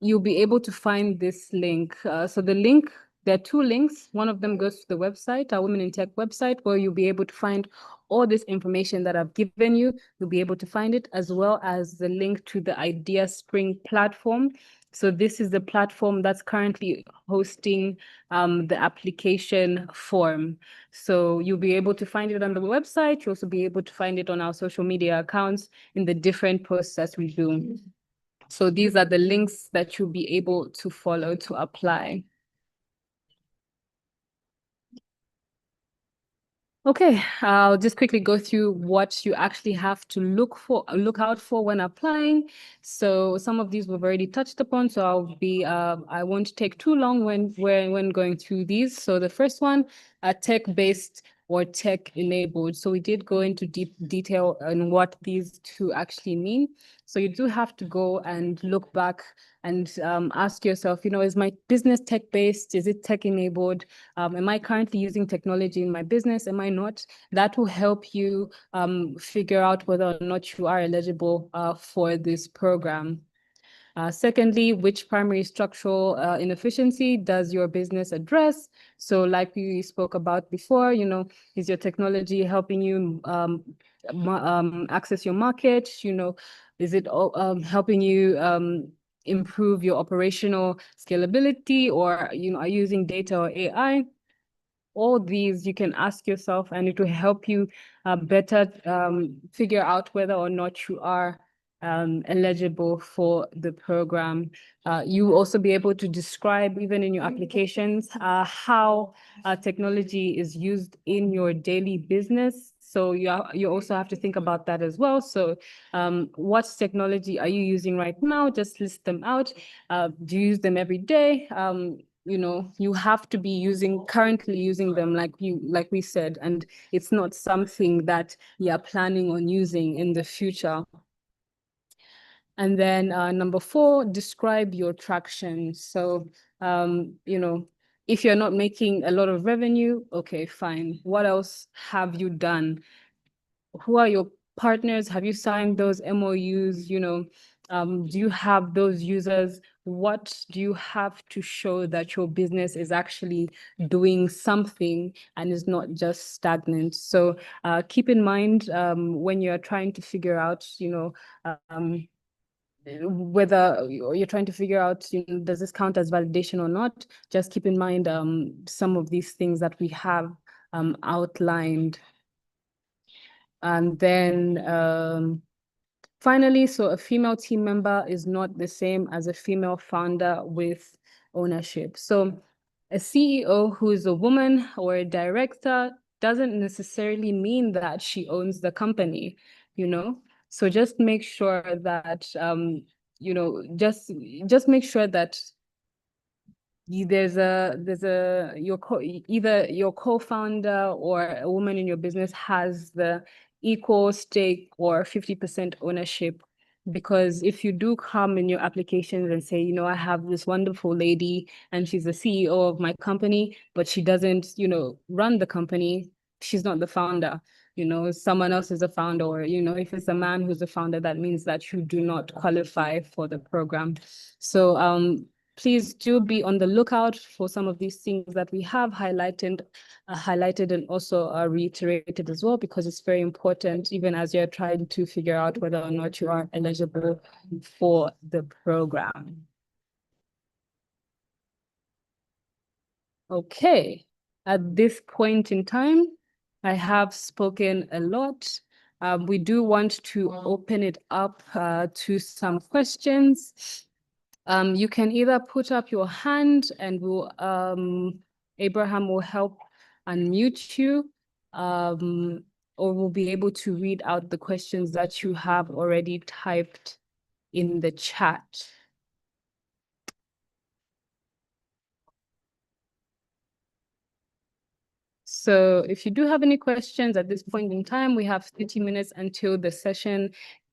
you'll be able to find this link. So the link, there are two links. One of them goes to the website, our Women in Tech website, where you'll be able to find all this information that I've given you. You'll be able to find it, as well as the link to the Idea Spring platform. So this is the platform that's currently hosting the application form. So you'll be able to find it on the website. You'll also be able to find it on our social media accounts in the different posts that we do. So these are the links that you'll be able to follow to apply. Okay, I'll just quickly go through what you actually have to look out for when applying. So some of these we've already touched upon, so I won't take too long when going through these. So the first one, tech-based or tech-enabled. So we did go into deep detail on what these two actually mean. So you do have to go and look back and ask yourself, is my business tech-based? Is it tech-enabled? Am I currently using technology in my business? Am I not? That will help you figure out whether or not you are eligible for this program. Secondly, which primary structural inefficiency does your business address? So like we spoke about before, is your technology helping you access your market? Is it helping you improve your operational scalability, or are you using data or AI? All these you can ask yourself, and it will help you better figure out whether or not you are eligible for the program. You will also be able to describe, even in your applications, how technology is used in your daily business. So you also have to think about that as well. So what technology are you using right now? Just list them out. Do you use them every day? You have to be currently using them, like we said, and it's not something that you're planning on using in the future. And then number 4, describe your traction. So, If you're not making a lot of revenue, okay, fine. What else have you done? Who are your partners? Have you signed those MOUs? Do you have those users? What do you have to show that your business is actually doing something and is not just stagnant? So keep in mind when you're trying to figure out, whether you're trying to figure out, does this count as validation or not? Just keep in mind some of these things that we have outlined. And then finally, so a female team member is not the same as a female founder with ownership. So a CEO who is a woman or a director doesn't necessarily mean that she owns the company, So just make sure that, just make sure that either your co-founder or a woman in your business has the equal stake or 50% ownership. Because if you do come in your applications and say, I have this wonderful lady and she's the CEO of my company, but she doesn't, run the company, she's not the founder. Someone else is a founder, or, if it's a man who's a founder, that means that you do not qualify for the program. So please do be on the lookout for some of these things that we have highlighted and also reiterated as well, because it's very important, even as you're trying to figure out whether or not you are eligible for the program. Okay, at this point in time, I have spoken a lot. We do want to open it up to some questions. You can either put up your hand and Abraham will help unmute you, or we'll be able to read out the questions that you have already typed in the chat. So if you do have any questions at this point in time, we have 30 minutes until the session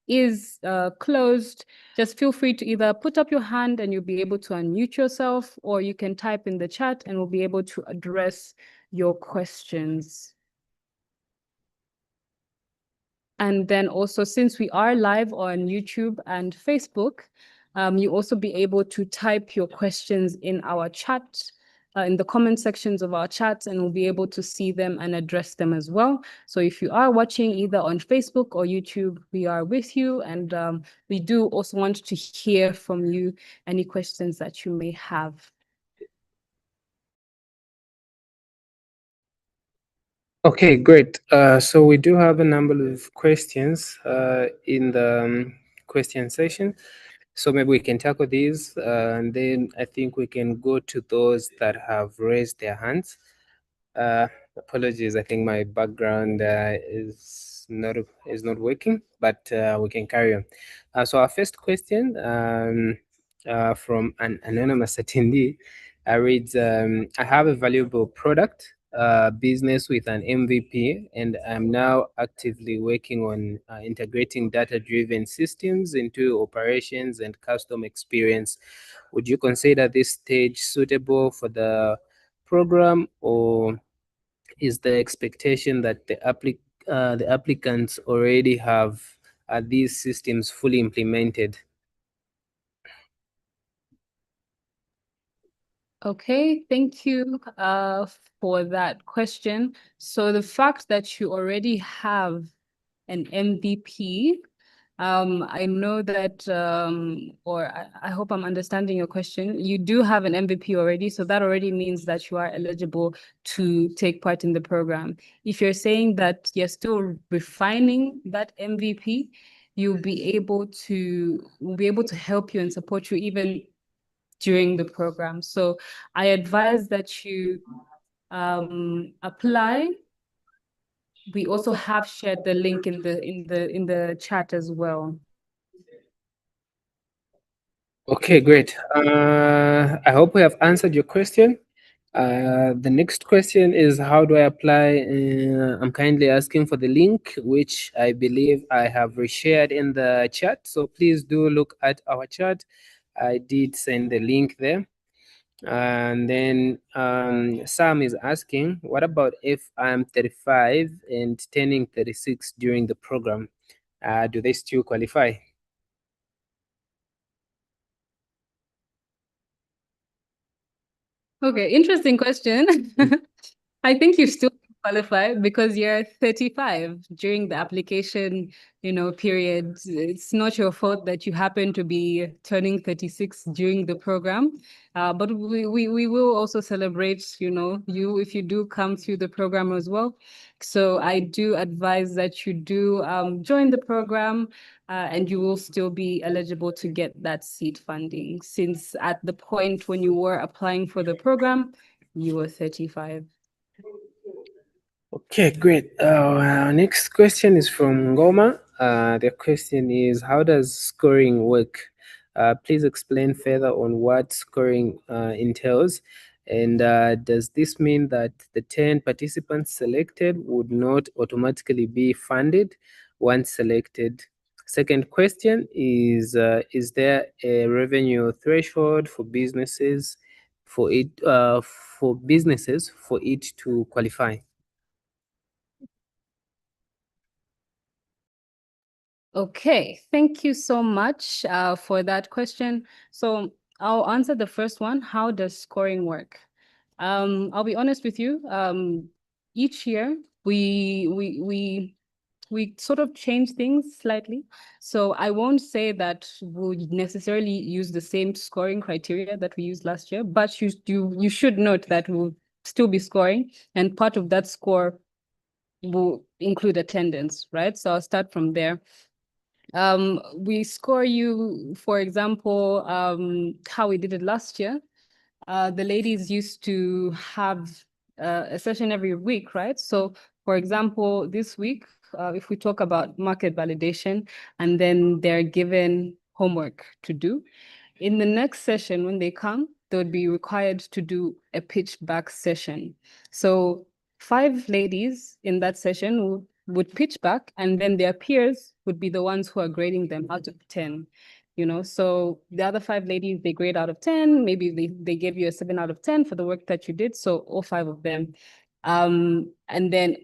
is closed. Just feel free to either put up your hand and you'll be able to unmute yourself, or you can type in the chat and we'll be able to address your questions. And then also, since we are live on YouTube and Facebook, you also be able to type your questions in our chat, in the comment sections of our chats, and we'll be able to see them and address them as well. So if you are watching either on Facebook or YouTube, we are with you. And we do also want to hear from you any questions that you may have. Okay, great. So we do have a number of questions in the question session. So maybe we can tackle these, and then I think we can go to those that have raised their hands. Apologies, I think my background is not working, but we can carry on. So our first question from an anonymous attendee reads, I have a valuable product business with an MVP, and I'm now actively working on integrating data-driven systems into operations and customer experience. Would you consider this stage suitable for the program, or is the expectation that the applicants already have these systems fully implemented? Okay, thank you for that question. So the fact that you already have an MVP, I know that, or I hope I'm understanding your question. You do have an MVP already, so that already means that you are eligible to take part in the program. If you're saying that you're still refining that MVP, we'll be able to help you and support you even during the program. So I advise that you apply. We also have shared the link in the chat as well. Okay, great. I hope we have answered your question. The next question is, how do I apply? I'm kindly asking for the link, which I believe I have reshared in the chat. So please do look at our chat. I did send the link there. And then Sam is asking, what about if I'm 35 and turning 36 during the program? Do they still qualify? Okay, interesting question. I think you still qualify because you're 35 during the application, period. It's not your fault that you happen to be turning 36 during the program. But we will also celebrate, you if you do come through the program as well. So I do advise that you do join the program. And you will still be eligible to get that seed funding, since at the point when you were applying for the program, you were 35. Okay, great. Our next question is from Ngoma. The question is, how does scoring work? Please explain further on what scoring entails. And does this mean that the 10 participants selected would not automatically be funded once selected? Second question is there a revenue threshold for businesses for it to qualify? Okay, thank you so much for that question. So I'll answer the first one. How does scoring work? I'll be honest with you. Each year we sort of change things slightly. So I won't say that we'll necessarily use the same scoring criteria that we used last year, but you should note that we'll still be scoring, and part of that score will include attendance, right? So I'll start from there. We score you, for example, how we did it last year. The ladies used to have a session every week, right? So, for example, this week, if we talk about market validation, and then they're given homework to do, in the next session, when they come, they would be required to do a pitch back session. So 5 ladies in that session would pitch back, and then their peers would be the ones who are grading them out of 10. So the other 5 ladies, they grade out of 10, maybe they gave you a 7 out of 10 for the work that you did. So all 5 of them. And then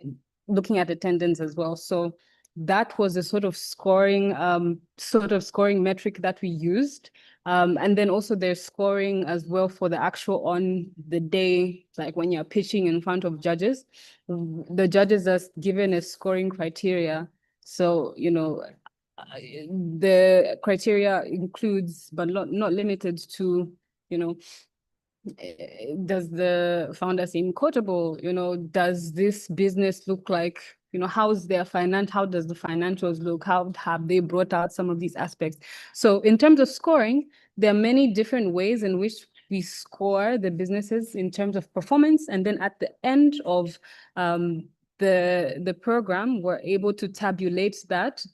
looking at attendance as well. So that was a sort of scoring metric that we used. And then also there's scoring as well for the actual on the day, like when you're pitching in front of judges. The judges are given a scoring criteria. So, the criteria includes, but not limited to, does the founder seem quotable? Does this business look like, how does the financials look? How have they brought out some of these aspects? So in terms of scoring, there are many different ways in which we score the businesses in terms of performance. And then at the end of the program, we're able to tabulate that.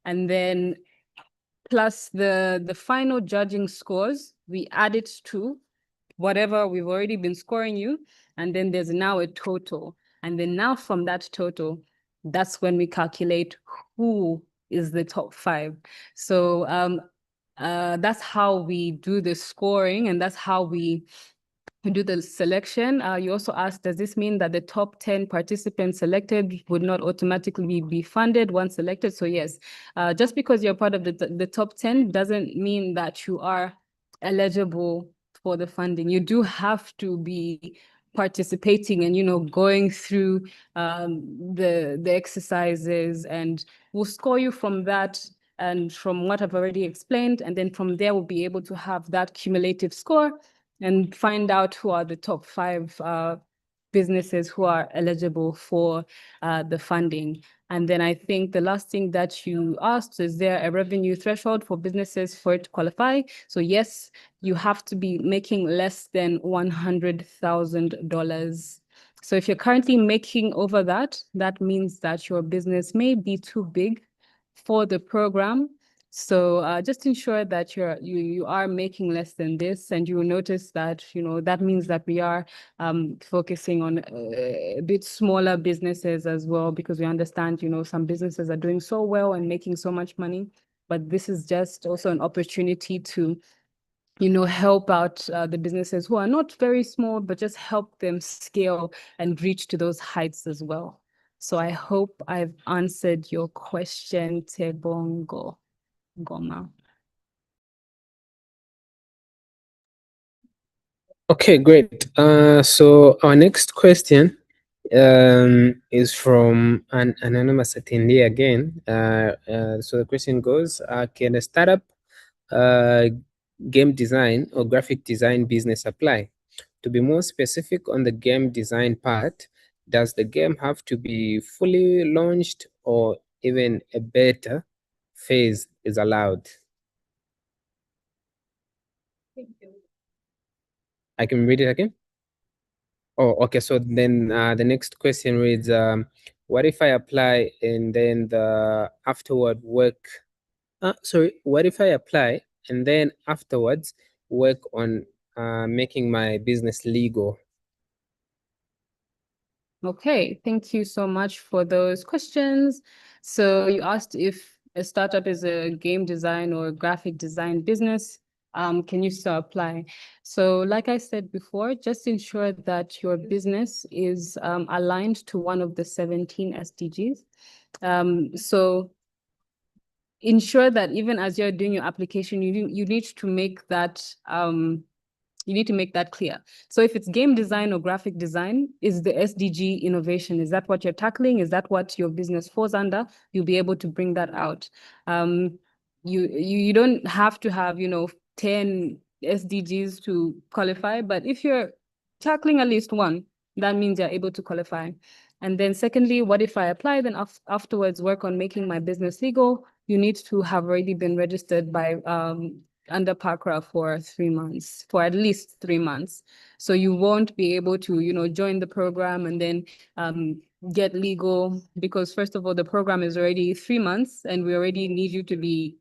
And then plus the final judging scores, we add it to whatever we've already been scoring you. And then there's now a total. And then now from that total, that's when we calculate who is the top 5. So that's how we do the scoring, and that's how we do the selection. You also asked, does this mean that the top 10 participants selected would not automatically be funded once selected? So yes, just because you're part of the top 10 doesn't mean that you are eligible for the funding. You do have to be participating and going through the exercises, and we'll score you from that and from what I've already explained. And then from there, we'll be able to have that cumulative score and find out who are the top 5 businesses who are eligible for the funding. And then I think the last thing that you asked, is there a revenue threshold for businesses for it to qualify? So yes, you have to be making less than $100,000. So if you're currently making over that, that means that your business may be too big for the program. So just ensure that you are making less than this, and you will notice that that means that we are focusing on a bit smaller businesses as well, because we understand some businesses are doing so well and making so much money, but this is just also an opportunity to help out the businesses who are not very small, but just help them scale and reach to those heights as well. So I hope I've answered your question, Tebongo Goma. Okay, great. So our next question is from an anonymous attendee again. So the question goes, can a startup game design or graphic design business apply? To be more specific on the game design part, does the game have to be fully launched or even a beta phase is allowed? I can read it again. Oh, okay. So then the next question reads, what if I apply and then the afterward work? What if I apply and then afterwards work on making my business legal? Okay, thank you so much for those questions. So you asked if a startup is a game design or graphic design business. Can you still apply? So like I said before, just ensure that your business is aligned to one of the 17 SDGs. So ensure that even as you're doing your application, you need to make that clear. So if it's game design or graphic design, is the SDG innovation? Is that what you're tackling? Is that what your business falls under? You'll be able to bring that out. You don't have to have 10 SDGs to qualify, but if you're tackling at least one, that means you're able to qualify. And then secondly, what if I apply, then afterwards work on making my business legal? You need to have already been registered by under PACRA for 3 months, for at least 3 months. So you won't be able to, join the program and then get legal, because first of all, the program is already 3 months and we already need you to be,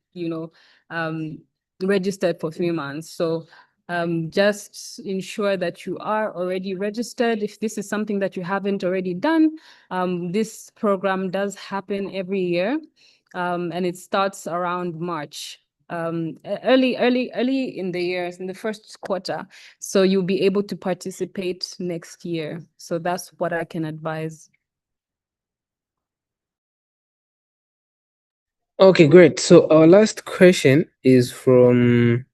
registered for 3 months. So just ensure that you are already registered. If this is something that you haven't already done, this program does happen every year, and it starts around March, early in the years, in the first quarter. So you'll be able to participate next year. So that's what I can advise. Okay, great. So our last question is from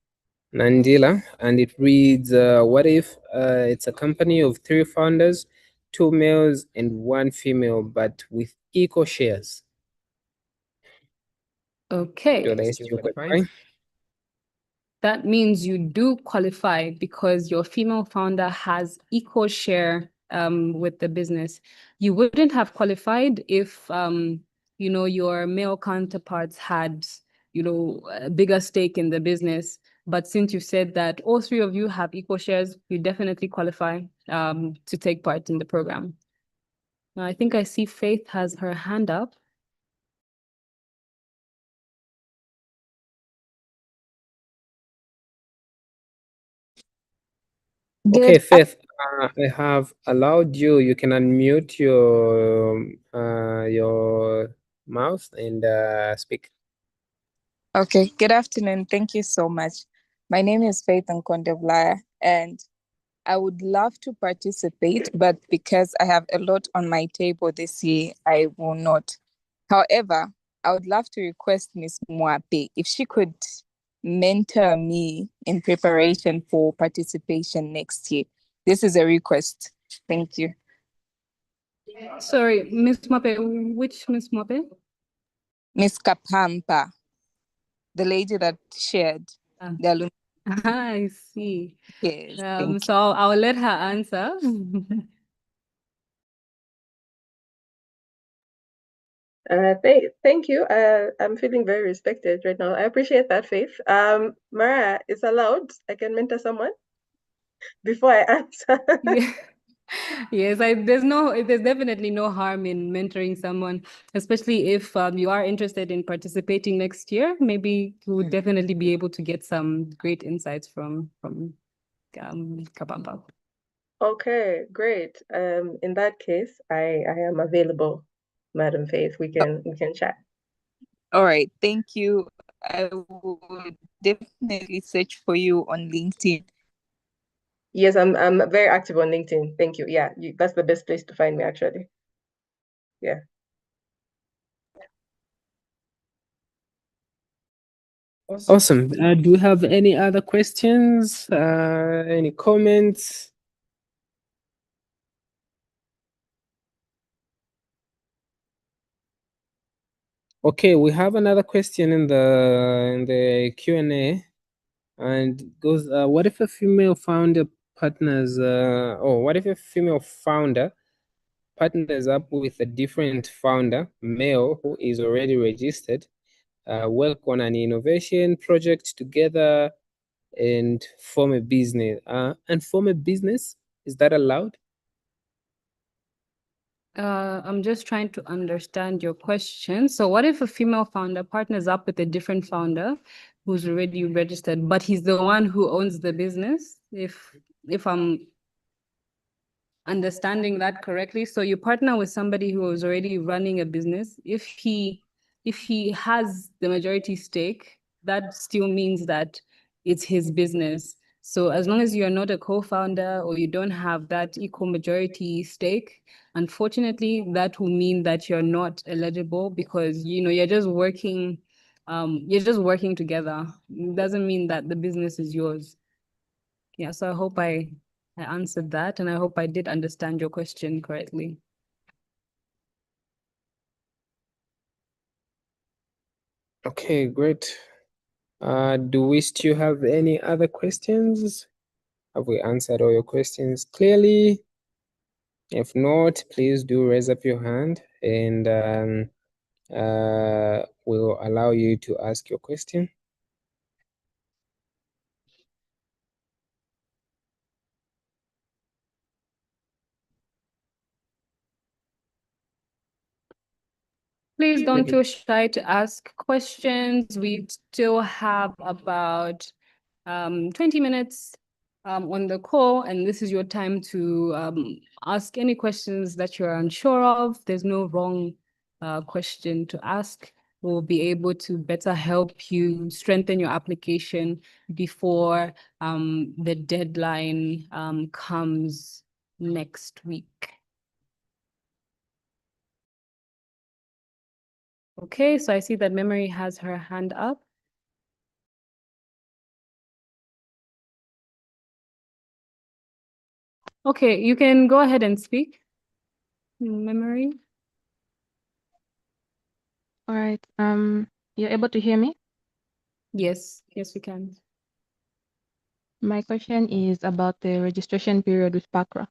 Nandila, and it reads, what if it's a company of 3 founders, 2 males and 1 female, but with equal shares? Okay. Do they still qualify? That means you do qualify because your female founder has equal share with the business. You wouldn't have qualified if your male counterparts had a bigger stake in the business. But since you said that all 3 of you have equal shares, you definitely qualify to take part in the program. Now, I think I see Faith has her hand up. Okay, Faith, I have allowed you. You can unmute your mouth and speak. Okay, good afternoon. Thank you so much. My name is Faith Nkondevlaya, and I would love to participate, but because I have a lot on my table this year, I will not. However, I would love to request Ms. Mwape if she could mentor me in preparation for participation next year. This is a request. Thank you. Sorry, Ms. Mope, which Ms. Mope? Ms. Kapampa, the lady that shared the alumni. I see. Yes, So I'll let her answer. Thank you. I'm feeling very respected right now. I appreciate that, Faith. Mariah, it's allowed. I can mentor someone before I answer. Yeah. Yes, there's definitely no harm in mentoring someone, especially if you are interested in participating next year. Maybe you would definitely be able to get some great insights from Kabamba. Okay, great. In that case, I am available, Madam Faith. We can chat. All right, thank you. I would definitely search for you on LinkedIn. Yes, I'm very active on LinkedIn. Thank you. Yeah, that's the best place to find me actually. Yeah. Awesome. Do we have any other questions? Any comments? Okay, we have another question in the Q&A, and it goes, what if a female founder partners, or what if a female founder partners up with a different founder, male, who is already registered, work on an innovation project together and form a business? Is that allowed? I'm just trying to understand your question. So what if a female founder partners up with a different founder who's already registered, but he's the one who owns the business? If I'm understanding that correctly, so you partner with somebody who is already running a business. If he has the majority stake, that still means that it's his business. So as long as you're not a co-founder or you don't have that equal majority stake, unfortunately, that will mean that you're not eligible because you're just working together. It doesn't mean that the business is yours. Yeah, so I hope I answered that, and I hope I did understand your question correctly. Okay, great. Do we still have any other questions? Have we answered all your questions clearly? If not, please do raise up your hand, and we'll allow you to ask your question. Please don't feel shy to ask questions. We still have about 20 minutes on the call, and this is your time to ask any questions that you're unsure of. There's no wrong question to ask. We'll be able to better help you strengthen your application before the deadline comes next week. Okay, so I see that Memory has her hand up. Okay, you can go ahead and speak, Memory. All right. You're able to hear me? Yes, we can. My question is about the registration period with PACRA.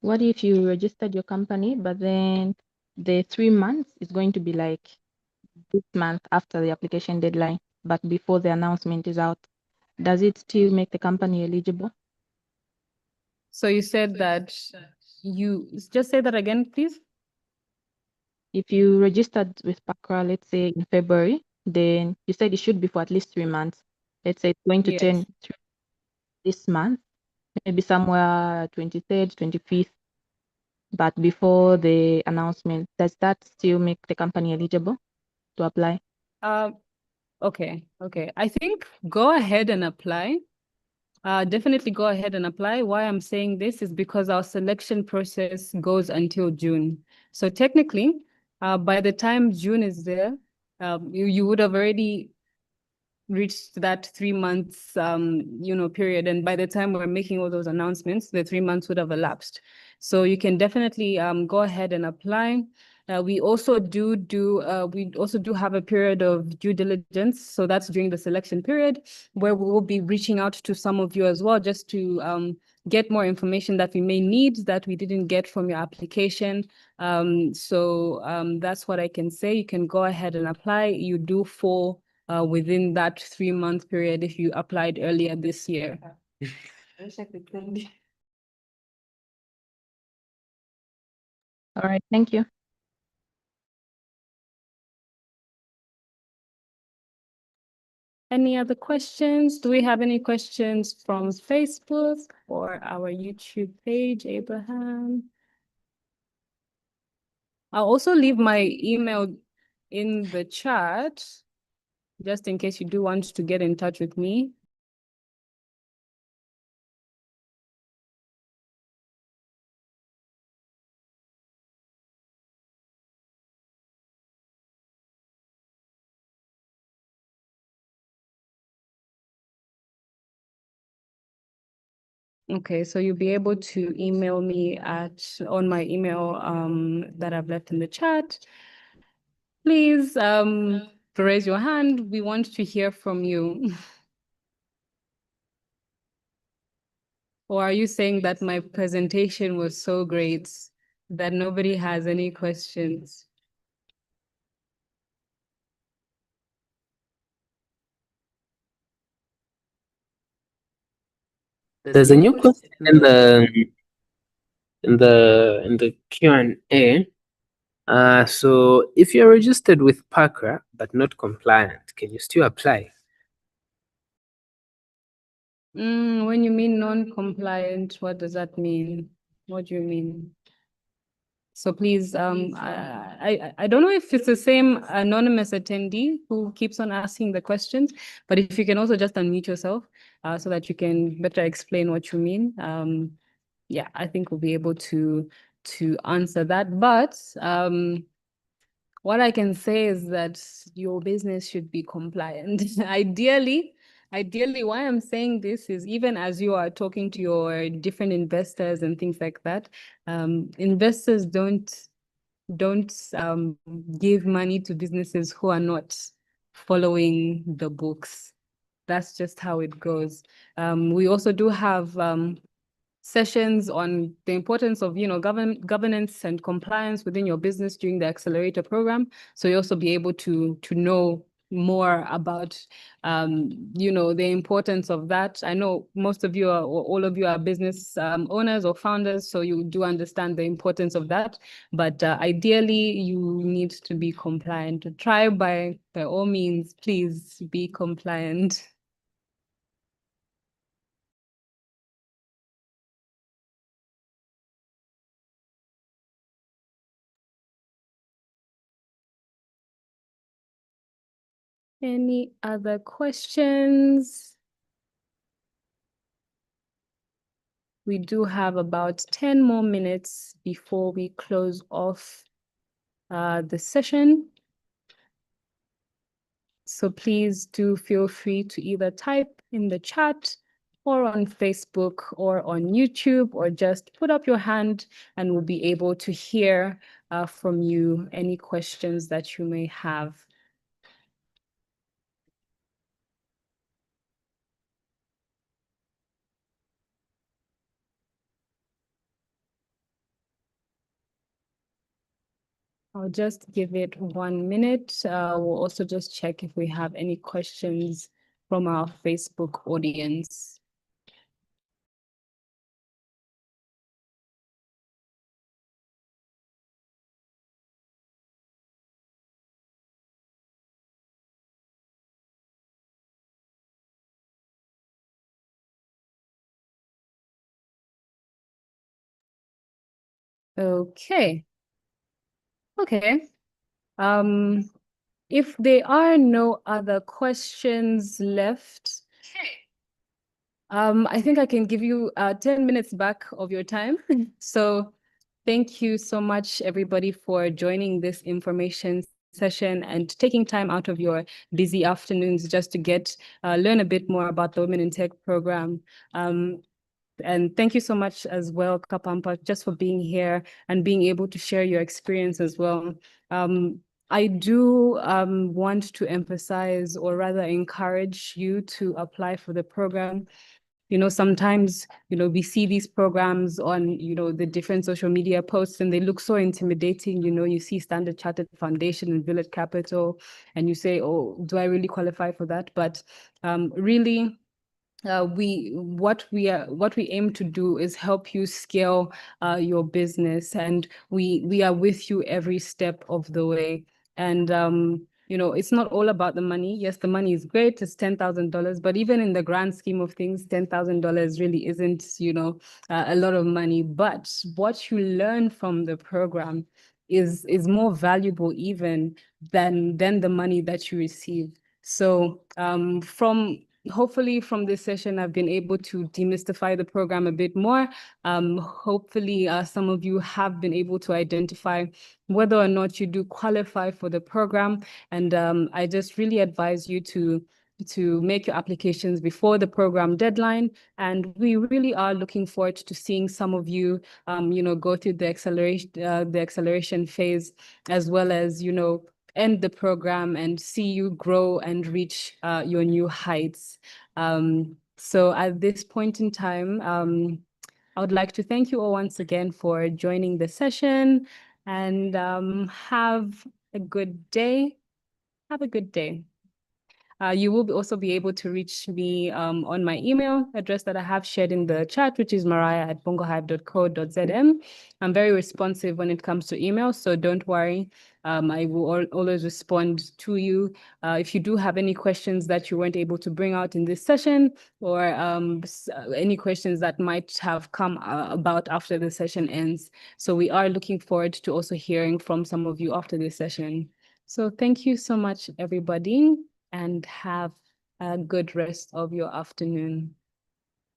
What if you registered your company, but then the 3 months is going to be like this month after the application deadline, but before the announcement is out? Does it still make the company eligible? So you said that you just say that again, please. If you registered with PACRA, let's say in February, then you said it should be for at least 3 months. Let's say it's going to turn this month, maybe somewhere 23rd, 25th, but before the announcement. Does that still make the company eligible to apply? Okay. I think go ahead and apply. Definitely go ahead and apply. Why I'm saying this is because our selection process goes until June. So technically, by the time June is there, you would have already reached that 3 months period, and by the time we're making all those announcements, the 3 months would have elapsed. So you can definitely go ahead and apply. We also do have a period of due diligence, so that's during the selection period where we will be reaching out to some of you as well, just to get more information that we may need that we didn't get from your application. So that's what I can say. You can go ahead and apply. You do fall within that 3-month period if you applied earlier this year. All right, thank you. Any other questions? Do we have any questions from Facebook or our YouTube page, Abraham? I'll also leave my email in the chat. just in case you do want to get in touch with me. Okay, so you'll be able to email me on my email that I've left in the chat. Please raise your hand. We want to hear from you. Or are you saying that my presentation was so great that nobody has any questions? There's a new question in the Q&A. So if you're registered with PACRA but not compliant, can you still apply? When you mean non-compliant, what does that mean? What do you mean? So please, I don't know if it's the same anonymous attendee who keeps on asking the questions, but if you can also just unmute yourself so that you can better explain what you mean. Yeah, I think we'll be able to answer that. But what I can say is that your business should be compliant. Ideally, why I'm saying this is even as you are talking to your different investors and things like that, investors don't give money to businesses who are not following the books. That's just how it goes. We also do have sessions on the importance of, governance and compliance within your business during the accelerator program. So you also be able to know more about, the importance of that. I know most of you or all of you are business owners or founders, so you do understand the importance of that. But ideally, you need to be compliant. Try by all means, please be compliant. Any other questions? We do have about 10 more minutes before we close off the session. So please do feel free to either type in the chat or on Facebook or on YouTube, or just put up your hand and we'll be able to hear from you any questions that you may have. I'll just give it 1 minute. We'll also just check if we have any questions from our Facebook audience. Okay. Okay. If there are no other questions left, I think I can give you 10 minutes back of your time. So thank you so much, everybody, for joining this information session and taking time out of your busy afternoons just to learn a bit more about the Women in Tech program. And thank you so much as well, Kapampa, just for being here and being able to share your experience as well. I do want to emphasize, or rather encourage you to apply for the program. Sometimes, we see these programs on, the different social media posts and they look so intimidating. You see Standard Chartered Foundation and Village Capital and you say, oh, do I really qualify for that? But really, what we aim to do is help you scale your business, and we are with you every step of the way. And it's not all about the money. Yes, the money is great. It's $10,000, but even in the grand scheme of things, $10,000 really isn't a lot of money. But what you learn from the program is more valuable even than the money that you receive. So hopefully from this session, I've been able to demystify the program a bit more. Hopefully some of you have been able to identify whether or not you do qualify for the program. And I just really advise you to make your applications before the program deadline. And we really are looking forward to seeing some of you, go through the acceleration phase, as well as, end the program and see you grow and reach your new heights. So at this point in time, I would like to thank you all once again for joining the session, and have a good day. Have a good day. You will also be able to reach me on my email address that I have shared in the chat, which is mariah@bongohive.co.zm. I'm very responsive when it comes to email, so don't worry. I will always respond to you. If you do have any questions that you weren't able to bring out in this session, or any questions that might have come about after the session ends. So we are looking forward to also hearing from some of you after this session. So thank you so much, everybody, and have a good rest of your afternoon.